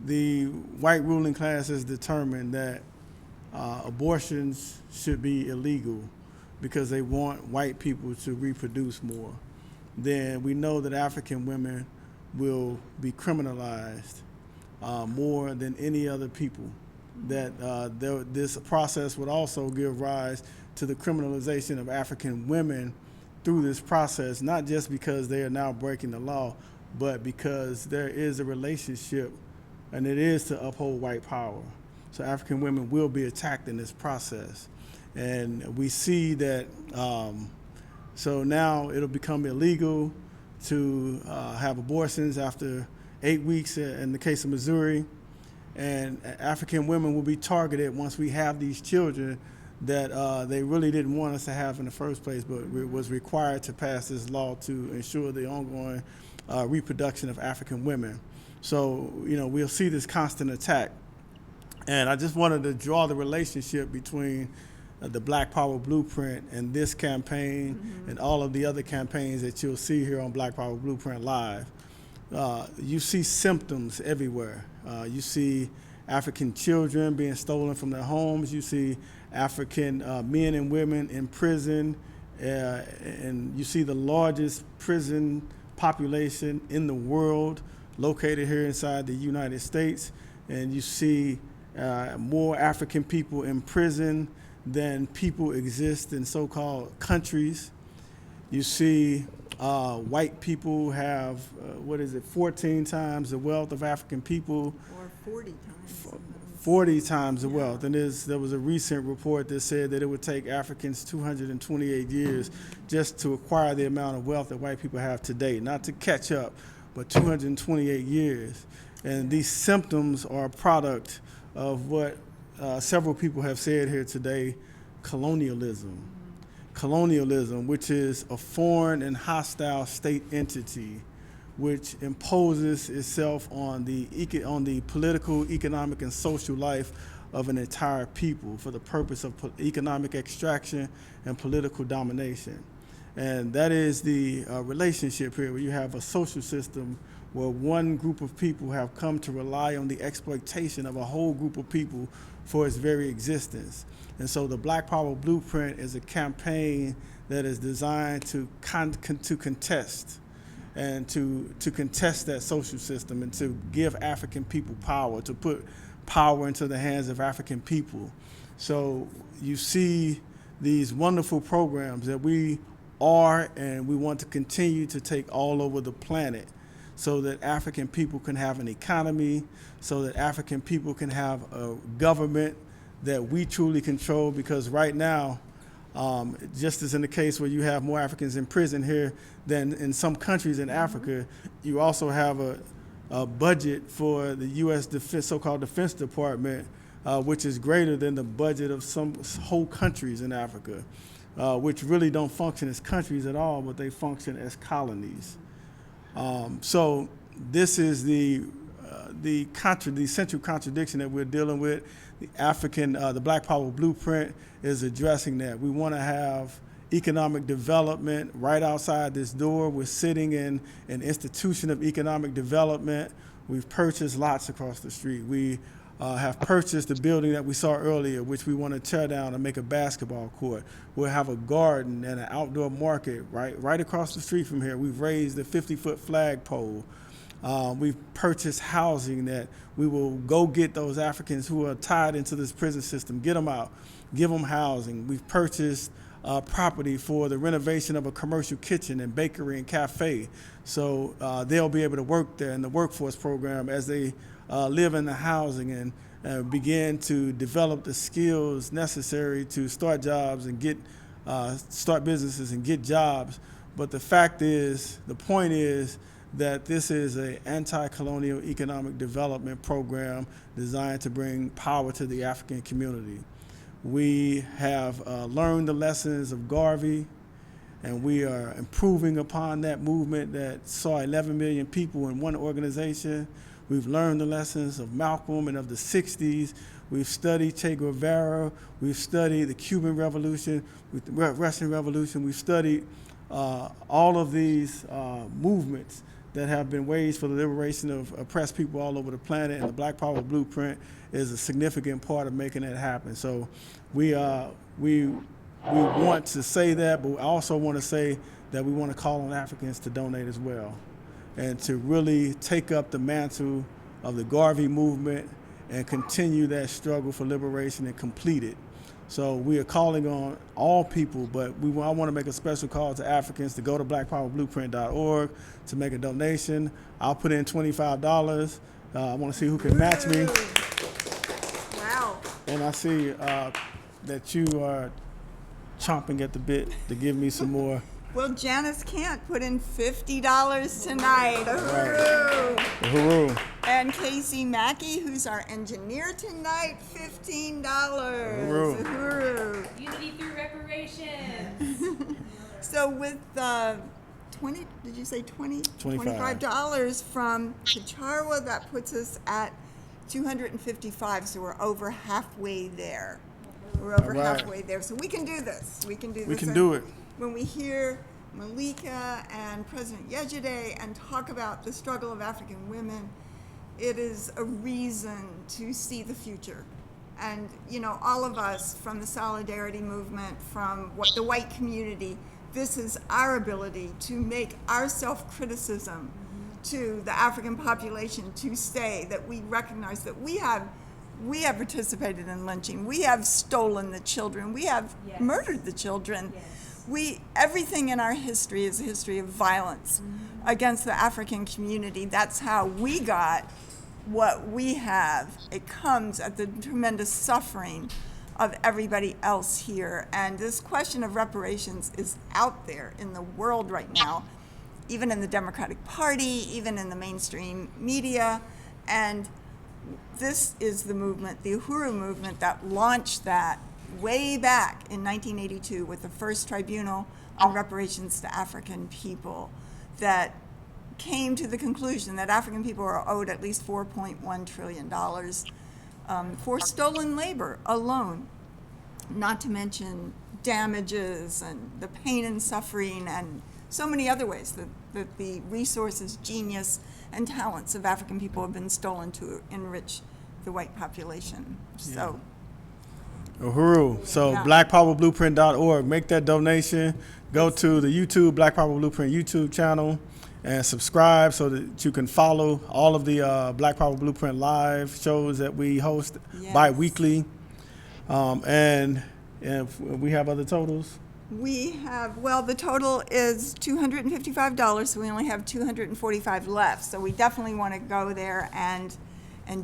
the white ruling class is determined that abortions should be illegal because they want white people to reproduce more, then we know that African women will be criminalized more than any other people. That this process would also give rise to the criminalization of African women through this process, not just because they are now breaking the law, but because there is a relationship, and it is to uphold white power. So African women will be attacked in this process. And we see that, so now it'll become illegal to have abortions after 8 weeks in the case of Missouri. And African women will be targeted once we have these children that they really didn't want us to have in the first place, but was required to pass this law to ensure the ongoing reproduction of African women. So, you know, we'll see this constant attack. And I just wanted to draw the relationship between the Black Power Blueprint and this campaign and all of the other campaigns that you'll see here on Black Power Blueprint Live. You see symptoms everywhere. You see African children being stolen from their homes. You see African men and women in prison. And you see the largest prison population in the world located here inside the United States. And you see more African people in prison than people exist in so-called countries. You see white people have, 14 times the wealth of African people. Or 40 times. 40 times the wealth. And there was a recent report that said that it would take Africans 228 years just to acquire the amount of wealth that white people have today. Not to catch up, but 228 years. And these symptoms are a product of what several people have said here today, colonialism. Colonialism, which is a foreign and hostile state entity which imposes itself on the political, economic, and social life of an entire people for the purpose of economic extraction and political domination. And that is the relationship here, where you have a social system where one group of people have come to rely on the exploitation of a whole group of people for its very existence. And so the Black Power Blueprint is a campaign that is designed to contest and to contest that social system and to give African people power, to put power into the hands of African people. So you see these wonderful programs that we are and we want to continue to take all over the planet so that African people can have an economy, so that African people can have a government that we truly control, because right now, just as in the case where you have more Africans in prison here than in some countries in Africa, you also have a budget for the U.S. so-called Defense Department, which is greater than the budget of some whole countries in Africa, which really don't function as countries at all, but they function as colonies. So this is the central contradiction that we're dealing with. The Black Power Blueprint is addressing that. We want to have economic development right outside this door. We're sitting in an institution of economic development. We've purchased lots across the street. We have purchased the building that we saw earlier, which we want to tear down and make a basketball court. We'll have a garden and an outdoor market right across the street from here. We've raised a 50-foot flagpole. We've purchased housing that we will go get those Africans who are tied into this prison system, get them out, give them housing. We've purchased property for the renovation of a commercial kitchen and bakery and cafe. So they'll be able to work there in the workforce program as they live in the housing and begin to develop the skills necessary to start jobs and start businesses and get jobs. But the point is that this is an anti-colonial economic development program designed to bring power to the African community. We have learned the lessons of Garvey, and we are improving upon that movement that saw 11 million people in one organization. We've learned the lessons of Malcolm and of the 60s. We've studied Che Guevara. We've studied the Cuban Revolution, the Russian Revolution. We've studied all of these movements that have been waged for the liberation of oppressed people all over the planet, and the Black Power Blueprint is a significant part of making that happen. So we want to say that, but I also want to say that we want to call on Africans to donate as well, and to really take up the mantle of the Garvey movement and continue that struggle for liberation and complete it. So we are calling on all people, but I want to make a special call to Africans to go to blackpowerblueprint.org to make a donation. I'll put in $25. I want to see who can match me. Wow. And I see that you are chomping at the bit to give me some more. Well, Janice can't put in $50 tonight. Right. Hooroo. And Casey Mackey, who's our engineer tonight, $15. Hooroo. Hooroo. Unity through reparations. So with 20, did you say 20? 25. $25 from Kacharwa, that puts us at 255, so we're over halfway there. We're over halfway there, so we can do this. We can do this. We can do it. When we hear Malika and President Yejide and talk about the struggle of African women, it is a reason to see the future. And, you know, all of us from the solidarity movement, from the white community, this is our ability to make our self-criticism to the African population to say that we recognize that we have participated in lynching, we have stolen the children, we have murdered the children. Everything in our history is a history of violence against the African community. That's how we got what we have. It comes at the tremendous suffering of everybody else here. And this question of reparations is out there in the world right now, even in the Democratic Party, even in the mainstream media. And this is the movement, the Uhuru movement, that launched that way back in 1982 with the first tribunal on reparations to African people that came to the conclusion that African people are owed at least $4.1 trillion for stolen labor alone, not to mention damages and the pain and suffering and so many other ways that the resources, genius, and talents of African people have been stolen to enrich the white population. So. Uhuru. So blackpowerblueprint.org. Make that donation. Go to the YouTube Black Power Blueprint YouTube channel and subscribe so that you can follow all of the Black Power Blueprint Live shows that we host Yes. bi-weekly. And if we have other totals. We have, well, the total is $255, so we only have 245 left. So we definitely want to go there and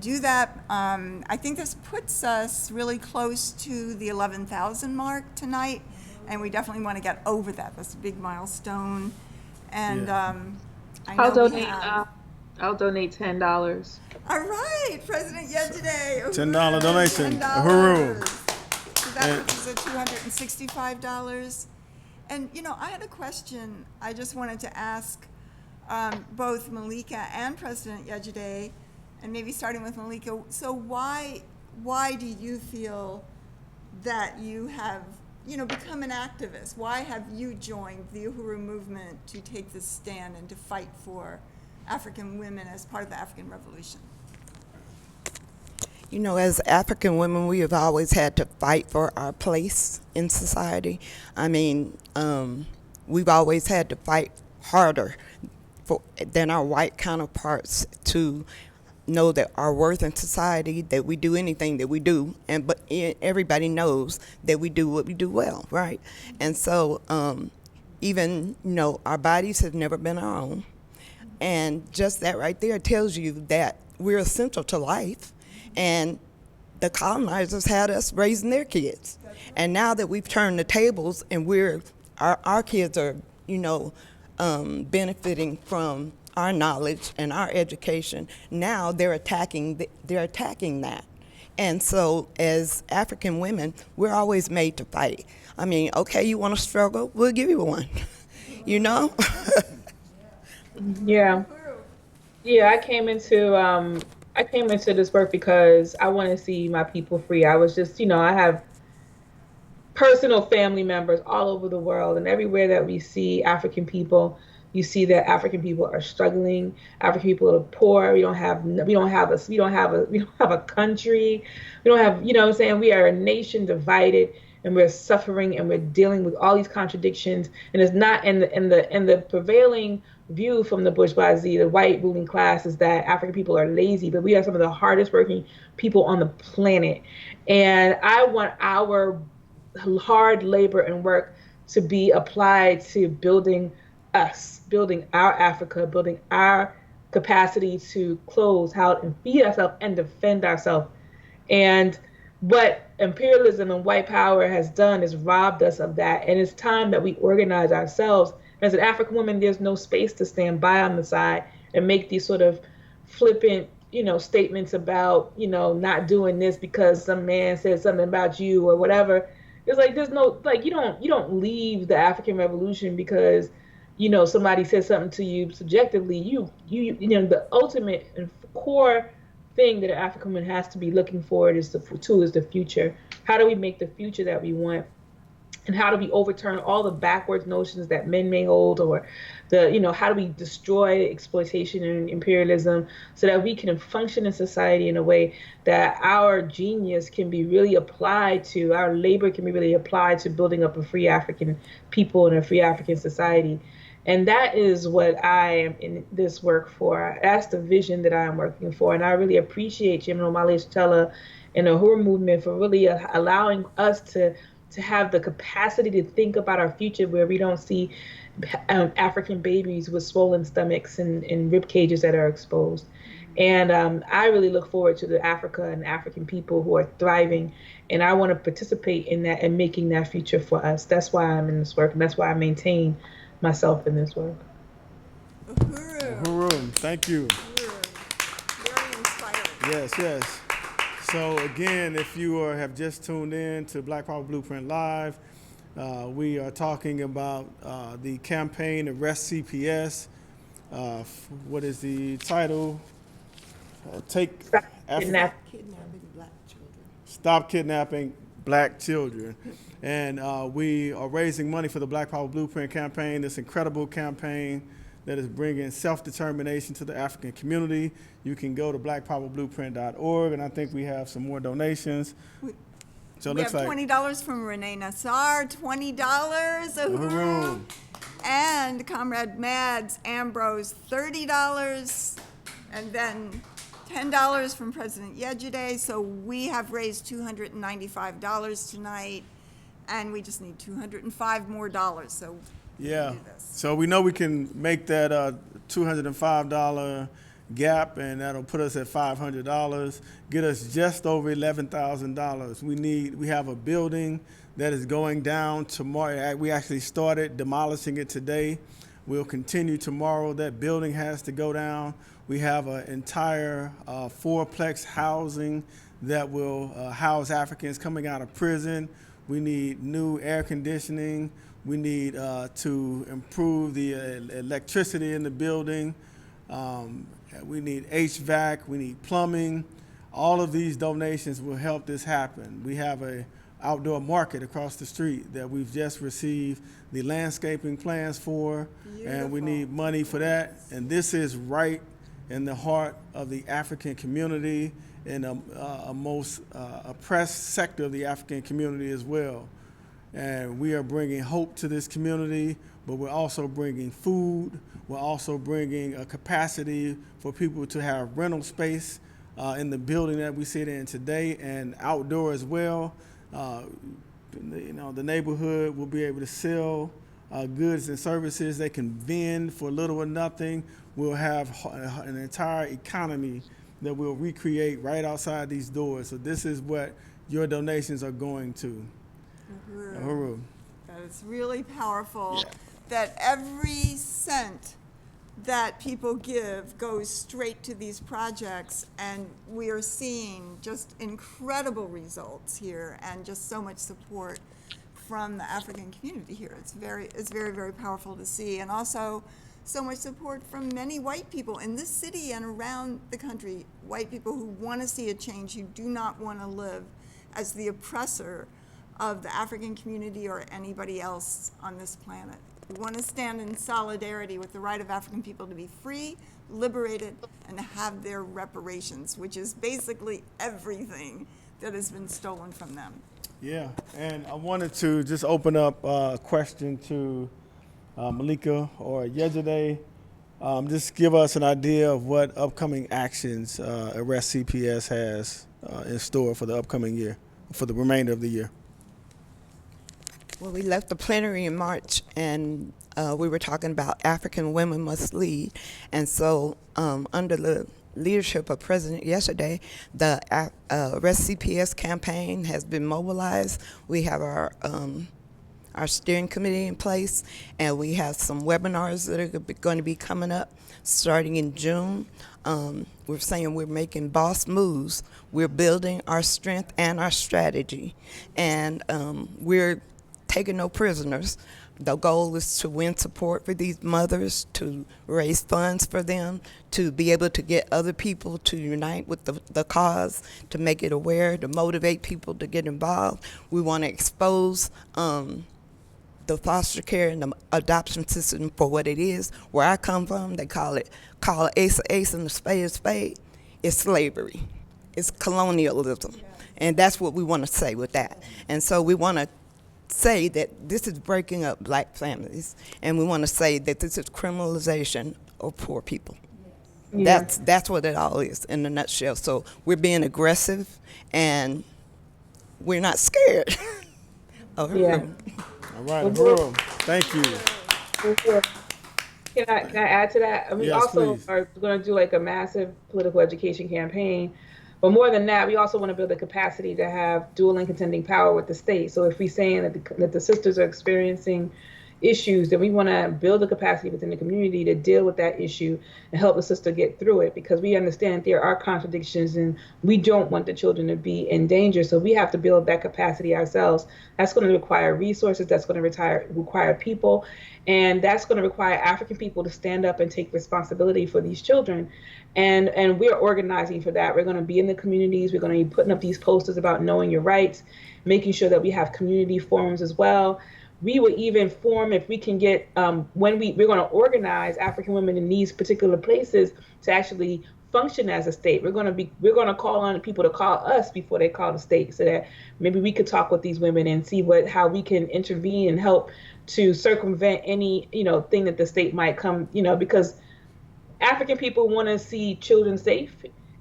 do that. I think this puts us really close to the 11,000 mark tonight, and we definitely want to get over that. That's a big milestone. And Yeah. I know I'll we donate. have. I'll donate $10. All right, President Yejide. $10 donation. $10. Uhuru. So that puts us at $265. And, you know, I had a question I just wanted to ask both Malika and President Yejide, and maybe starting with Malika. So why do you feel that you have, you know, become an activist? Why have you joined the Uhuru movement to take this stand and to fight for African women as part of the African Revolution? You know, as African women, we have always had to fight for our place in society. I mean, we've always had to fight harder than our white counterparts to know that our worth in society, that we do anything that we do, but everybody knows that we do what we do well, right? And so even, you know, our bodies have never been our own. And just that right there tells you that we're essential to life. And the colonizers had us raising their kids. And now that we've turned the tables and our kids are, you know, benefiting from our knowledge and our education, now they're attacking that. And so as African women, we're always made to fight. I mean, okay, you want to struggle? We'll give you one, you know? Yeah. Yeah, I came into this work because I want to see my people free. I was just, you know, I have personal family members all over the world, and everywhere that we see African people, you see that African people are struggling. African people are poor. We don't have a country. We don't have, you know what I'm saying? We are a nation divided, and we're suffering, and we're dealing with all these contradictions. And it's not in the prevailing view from the bourgeoisie, the white ruling class, is that African people are lazy, but we are some of the hardest working people on the planet. And I want our hard labor and work to be applied to building us, building our Africa, building our capacity to clothe, house, and feed ourselves and defend ourselves. And what imperialism and white power has done is robbed us of that. And it's time that we organize ourselves. As an African woman, there's no space to stand by on the side and make these sort of flippant, you know, statements about, you know, not doing this because some man said something about you or whatever. It's like there's no, like, you don't leave the African Revolution because, you know, somebody said something to you subjectively. You know, the ultimate and core thing that an African woman has to be looking forward is the future. How do we make the future that we want? And how do we overturn all the backwards notions that men may hold, or how do we destroy exploitation and imperialism so that we can function in society in a way that our genius can be really applied to, our labor can be really applied to building up a free African people and a free African society. And that is what I am in this work for. That's the vision that I am working for. And I really appreciate General Malika Alexander and the Uhuru movement for really allowing us to have the capacity to think about our future, where we don't see African babies with swollen stomachs and rib cages that are exposed. And I really look forward to the Africa and African people who are thriving. And I want to participate in that and making that future for us. That's why I'm in this work. And that's why I maintain myself in this work. Uhuru. Uhuru, thank you. Uhuru. Very inspiring. Yes. So again, if you have just tuned in to Black Power Blueprint Live, we are talking about the campaign Arrest CPS. What is the title? Stop Kidnapping Black Children. And we are raising money for the Black Power Blueprint campaign, this incredible campaign that is bringing self-determination to the African community. You can go to blackpowerblueprint.org, and I think we have some more donations. So it We looks have like $20 from Renee Nassar, $20. Uhuru. And Comrade Mads Ambrose, $30, and then $10 from President Yejide. So we have raised $295 tonight, and we just need $205 more. So Yeah. do this. So we know we can make that $205 gap, and that'll put us at $500, get us just over $11,000. We have a building that is going down tomorrow. We actually started demolishing it today. We'll continue tomorrow. That building has to go down. We have an entire fourplex housing that will house Africans coming out of prison. We need new air conditioning. We need to improve the electricity in the building. We need HVAC. We need plumbing. All of these donations will help this happen. We have a outdoor market across the street that we've just received the landscaping plans for, and we need money for that. And this is right in the heart of the African community, in a most oppressed sector of the African community as well. And we are bringing hope to this community, but we're also bringing food. We're also bringing a capacity for people to have rental space in the building that we sit in today, and outdoor as well. The neighborhood will be able to sell goods and services. They can vend for little or nothing. We'll have an entire economy that we'll recreate right outside these doors. So this is what your donations are going to. Uhuru. That is really powerful, Yeah. that every cent that people give goes straight to these projects, and we are seeing just incredible results here and just so much support from the African community here. It's very, very powerful to see, and also so much support from many white people in this city and around the country, white people who want to see a change, who do not want to live as the oppressor of the African community or anybody else on this planet. We want to stand in solidarity with the right of African people to be free, liberated, and to have their reparations, which is basically everything that has been stolen from them. Yeah, and I wanted to just open up a question to Malika or Yejide. Just give us an idea of what upcoming actions Arrest CPS has in store for the upcoming year, for the remainder of the year. Well, we left the plenary in March, and we were talking about African women must lead. And so under the leadership of President Yejide, the Arrest CPS campaign has been mobilized. We have our steering committee in place, and we have some webinars that are going to be coming up starting in June. We're saying we're making boss moves. We're building our strength and our strategy, and we're taking no prisoners. The goal is to win support for these mothers, to raise funds for them, to be able to get other people to unite with the cause, to make it aware, to motivate people to get involved. We want to expose the foster care and the adoption system for what it is. Where I come from, they call ace a ace and a spade a spade. It's slavery. It's colonialism. And that's what we want to say with that. And so we want to say that this is breaking up black families, and we want to say that this is criminalization of poor people. Yeah. That's what it all is in a nutshell. So we're being aggressive, and we're not scared. All right, Uhuru. Thank you. Can I add to that? We also are going to do like a massive political education campaign. But more than that, we also want to build the capacity to have dual and contending power with the state. So if we're saying that the sisters are experiencing issues, then we want to build the capacity within the community to deal with that issue and help the sister get through it, because we understand there are contradictions and we don't want the children to be in danger. So we have to build that capacity ourselves. That's going to require resources. That's going to require people. And that's going to require African people to stand up and take responsibility for these children. And we're organizing for that. We're going to be in the communities. We're going to be putting up these posters about knowing your rights, making sure that we have community forums as well. We will even form, if we can get, we're going to organize African women in these particular places to actually function as a state. We're going to call on people to call us before they call the state, so that maybe we could talk with these women and see how we can intervene and help to circumvent any, thing that the state might come, because African people want to see children safe.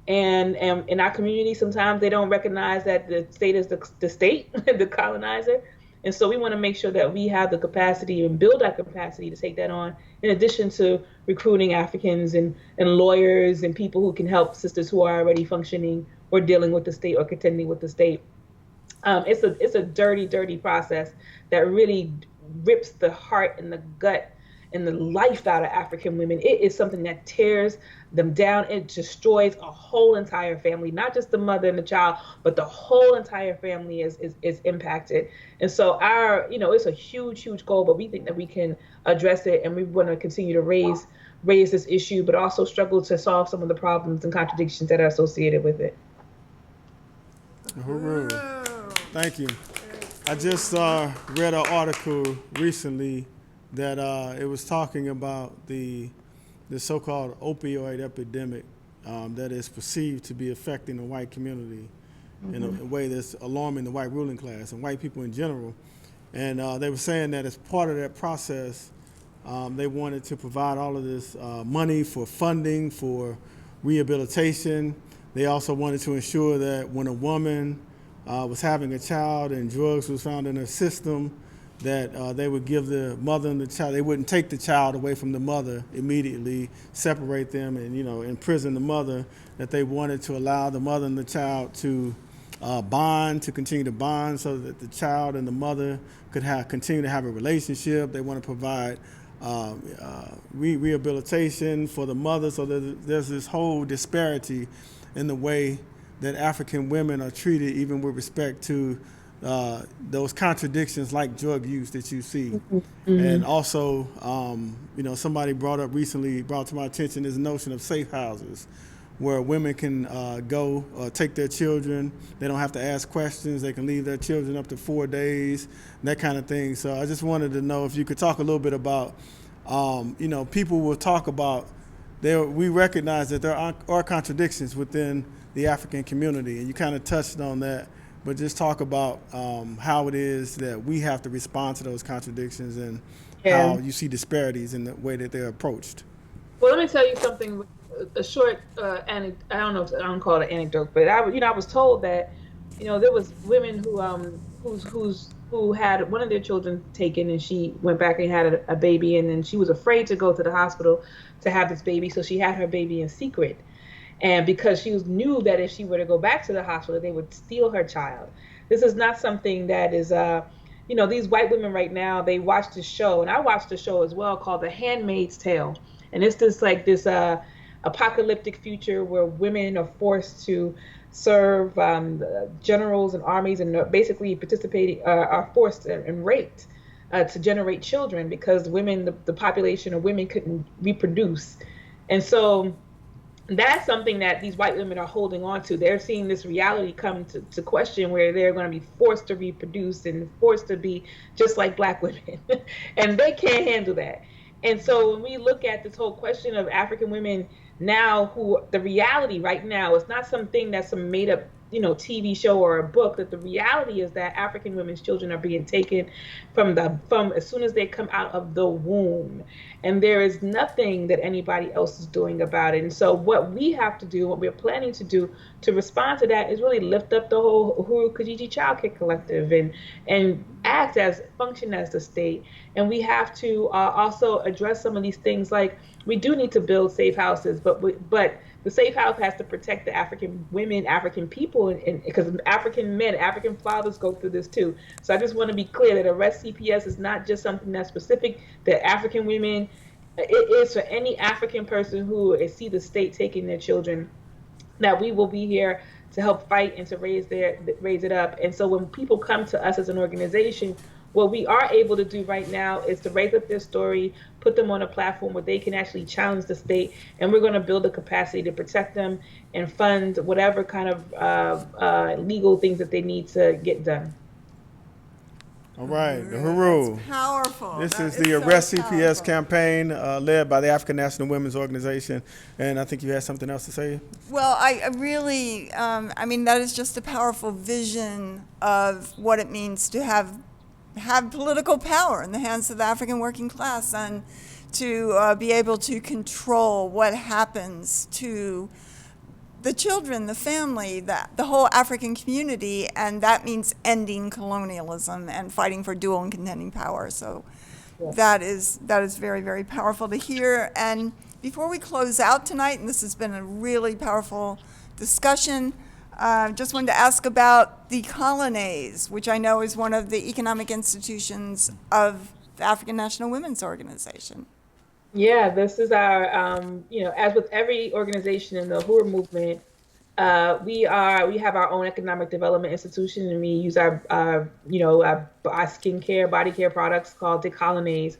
And in our community, sometimes they don't recognize that the state is the state, the colonizer. And so we want to make sure that we have the capacity and build that capacity to take that on, in addition to recruiting Africans and lawyers and people who can help sisters who are already functioning or dealing with the state or contending with the state. It's a dirty, dirty process that really rips the heart and the gut and the life out of African women. It is something that tears them down. It destroys a whole entire family, not just the mother and the child, but the whole entire family is impacted. And so it's a huge, huge goal, but we think that we can address it, and we want to continue to raise this issue, but also struggle to solve some of the problems and contradictions that are associated with it. Hooroo. Thank you. I just read an article recently that it was talking about the so-called opioid epidemic that is perceived to be affecting the white community in a way that's alarming the white ruling class and white people in general. And they were saying that as part of that process, they wanted to provide all of this money for funding, for rehabilitation. They also wanted to ensure that when a woman was having a child and drugs was found in her system, that they would give the mother and the child, they wouldn't take the child away from the mother immediately, separate them and, imprison the mother, that they wanted to allow the mother and the child to continue to bond so that the child and the mother could continue to have a relationship. They want to provide rehabilitation for the mother, so that there's this whole disparity in the way that African women are treated, even with respect to those contradictions like drug use that you see. Mm-hmm. And also, somebody brought to my attention this notion of safe houses, where women can go take their children. They don't have to ask questions. They can leave their children up to 4 days, that kind of thing. So I just wanted to know if you could talk a little bit about, people will talk about, we recognize that there are contradictions within the African community, and you kind of touched on that. But just talk about how it is that we have to respond to those contradictions and how you see disparities in the way that they're approached. Well, let me tell you something, a short anecdote. I don't call it an anecdote, but I was told that, there was women who had one of their children taken, and she went back and had a baby, and then she was afraid to go to the hospital to have this baby, so she had her baby in secret. And because she knew that if she were to go back to the hospital, they would steal her child. This is not something that is, these white women right now, they watch this show, and I watched the show as well, called The Handmaid's Tale. And it's this apocalyptic future where women are forced to serve generals and armies, and basically are forced and raped to generate children, because the population of women couldn't reproduce. And so that's something that these white women are holding on to. They're seeing this reality come to question, where they're going to be forced to reproduce and forced to be just like black women. And they can't handle that. And so when we look at this whole question of African women now, who the reality right now is not something that's some made up, TV show or a book, that the reality is that African women's children are being taken from as soon as they come out of the womb. And there is nothing that anybody else is doing about it. And so what we have to do, what we're planning to do to respond to that, is really lift up the whole Uhuru Kijiji Child Care Collective and function as the state. And we have to also address some of these things, like we do need to build safe houses, but the safe house has to protect the African women, African people, and because African men, African fathers go through this too. So I just want to be clear that Arrest CPS is not just something that's specific to African women. It is for any African person who see the state taking their children, that we will be here to help fight and to raise it up. And so when people come to us as an organization, what we are able to do right now is to raise up their story, put them on a platform where they can actually challenge the state, and we're going to build a capacity to protect them and fund whatever kind of legal things that they need to get done. All right, the That's Huru. powerful. This That is the so Arrest CPS powerful. campaign led by the African National Women's Organization. And I think you had something else to say? Well, I really, I mean, that is just a powerful vision of what it means to have political power in the hands of the African working class, and to be able to control what happens to the children, the family, the whole African community, and that means ending colonialism and fighting for dual and contending power. So that is very, very powerful to hear. And before we close out tonight, and this has been a really powerful discussion, just wanted to ask about the colonnades, which I know is one of the economic institutions of the African National Women's Organization. Yeah, this is our, as with every organization in the Hura movement, we have our own economic development institution, and we use our skincare, body care products called Decolonase,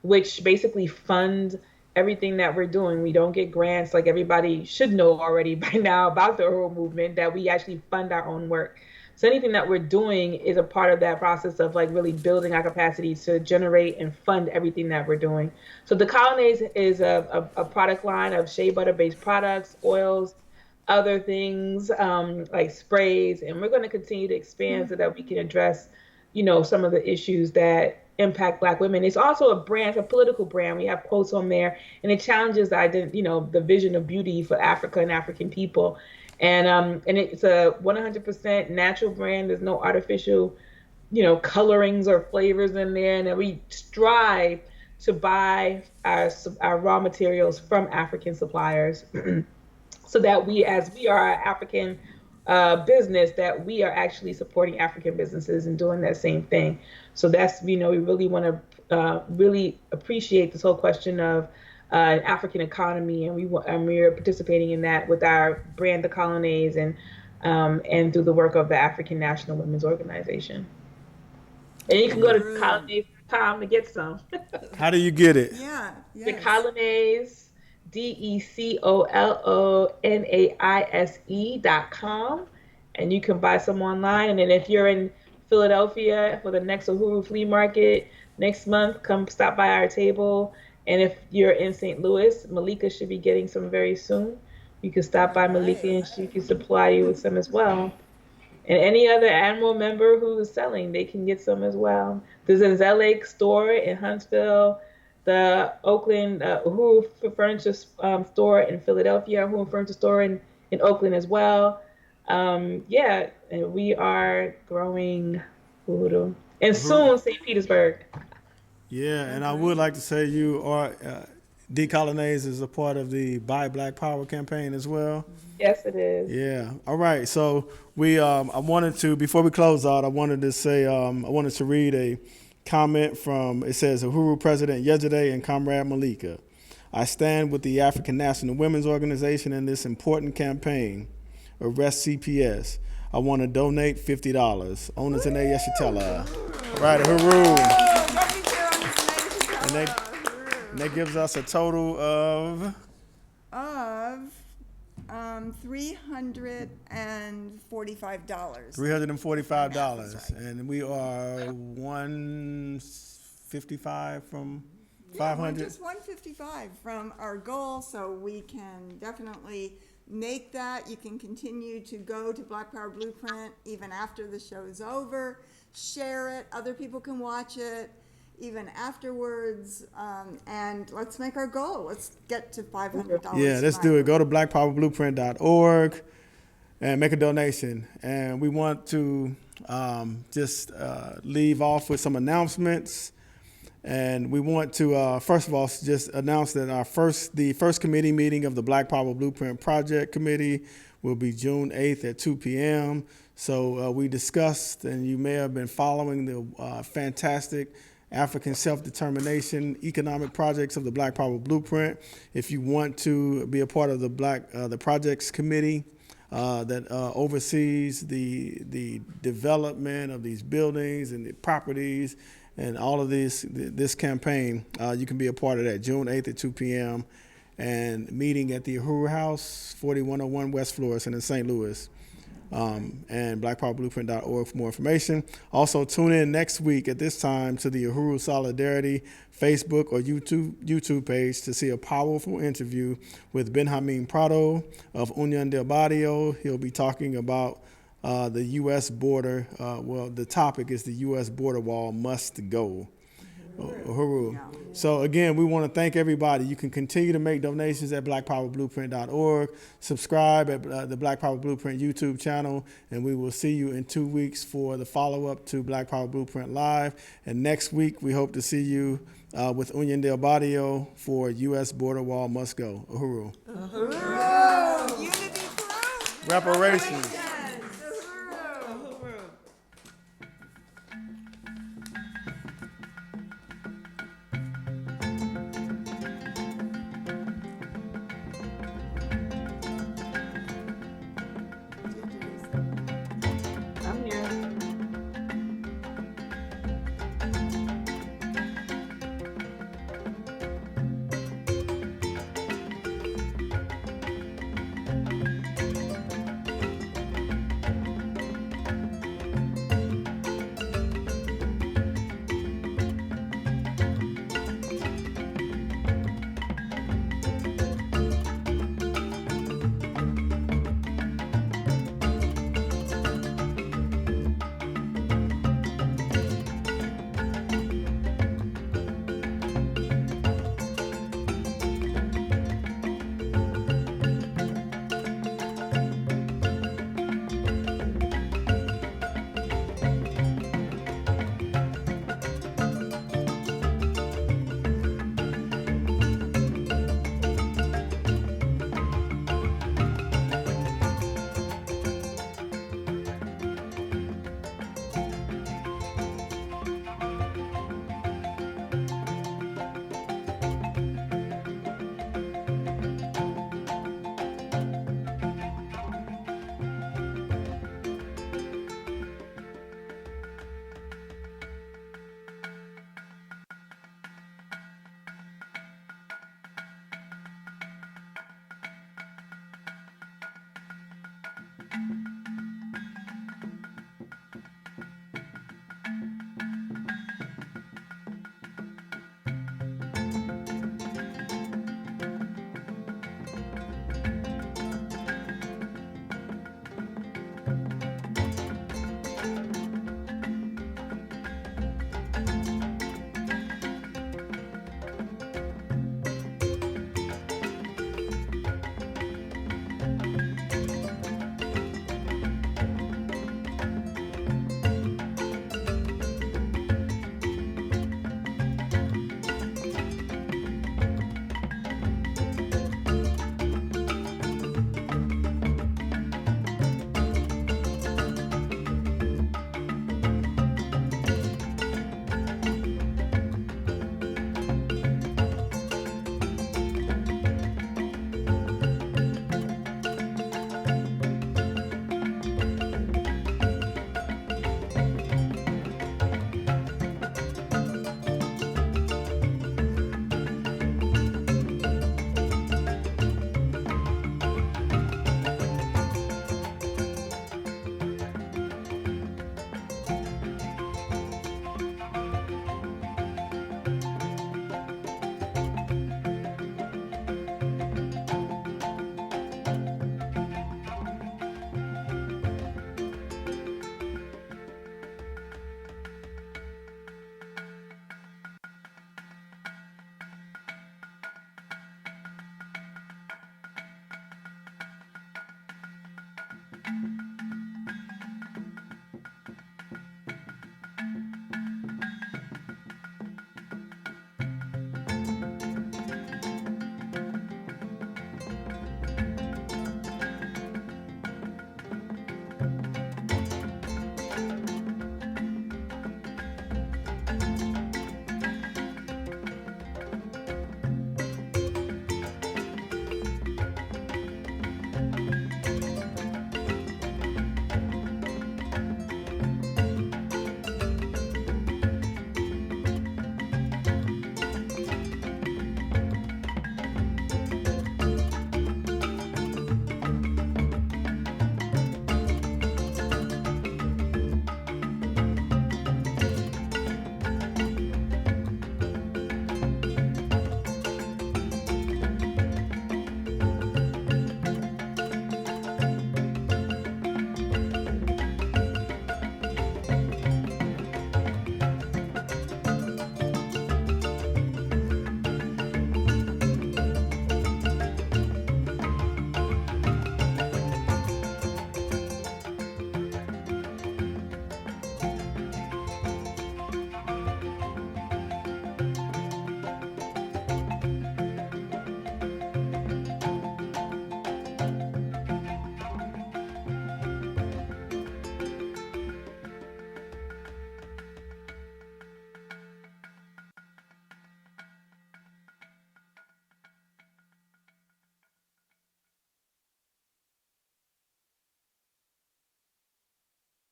which basically fund everything that we're doing. We don't get grants like everybody should know already by now about the Hura movement, that we actually fund our own work. So anything that we're doing is a part of that process of like really building our capacity to generate and fund everything that we're doing. So the Colonnades is a product line of shea butter based products, oils, other things like sprays, and we're going to continue to expand so that we can address, some of the issues that impact Black women. It's also a brand, a political brand. We have quotes on there, and it challenges the vision of beauty for Africa and African people. And it's a 100% natural brand. There's no artificial, colorings or flavors in there. And then we strive to buy our raw materials from African suppliers, so that as we are an African business, that we are actually supporting African businesses and doing that same thing. So that's, we really want to really appreciate this whole question of an African economy, and we're participating in that with our brand, the Colonnades, and through the work of the African National Women's Organization. And you can go to colonnades.com to get some. How do you get it? Yeah. The Colonnades, DECOLONAISE.com, and you can buy some online. And then if you're in Philadelphia for the next Uhuru Flea Market next month, come stop by our table. And if you're in St. Louis, Malika should be getting some very soon. You can stop by Malika and she can supply you with some as well. And any other ANWO member who is selling, they can get some as well. There's a Zell store in Huntsville, the Oakland Uhuru Furniture store in Philadelphia, Uhuru Furniture store in Oakland as well. And we are growing Uhuru. And soon, St. Petersburg. Yeah, and I would like to say you are, Decolonase is a part of the Buy Black Power campaign as well. Yes, it is. Yeah. All right. So I wanted to, before we close out, I wanted to say, I wanted to read a comment from, it says, Uhuru President Yejide and Comrade Malika. I stand with the African National Women's Organization in this important campaign, Arrest CPS. I want to donate $50. Owners in Yeshitela. Right, Uhuru. And that gives us a total of $345. $345, Right. and we are 155 from 500. We're just 155 from our goal, so we can definitely make that. You can continue to go to Black Power Blueprint even after the show is over. Share it. Other people can watch it even afterwards, and let's make our goal. Let's get to $500. Yeah, let's do it. Go to blackpowerblueprint.org and make a donation. And we want to just leave off with some announcements. And we want to, first of all, just announce that the first committee meeting of the Black Power Blueprint Project Committee will be June 8th at 2 p.m. So we discussed, and you may have been following the fantastic African self-determination economic projects of the Black Power Blueprint. If you want to be a part of the projects committee that oversees the development of these buildings and the properties and all of this campaign, you can be a part of that. June 8th at 2 p.m. and meeting at the Uhuru House, 4101 West Florissant in St. Louis. and blackpowerblueprint.org for more information. Also, tune in next week at this time to the Uhuru Solidarity Facebook or YouTube page to see a powerful interview with Benjamin Prado of Unión del Barrio. He'll be talking about the U.S. border. The topic is the U.S. border wall must go. Uhuru. So again, we want to thank everybody. You can continue to make donations at blackpowerblueprint.org. Subscribe at the Black Power Blueprint YouTube channel, and we will see you in 2 weeks for the follow-up to Black Power Blueprint Live. And next week, we hope to see you with Unión del Barrio for U.S. border wall must go. Uhuru. Uhuru! Unity through Reparations.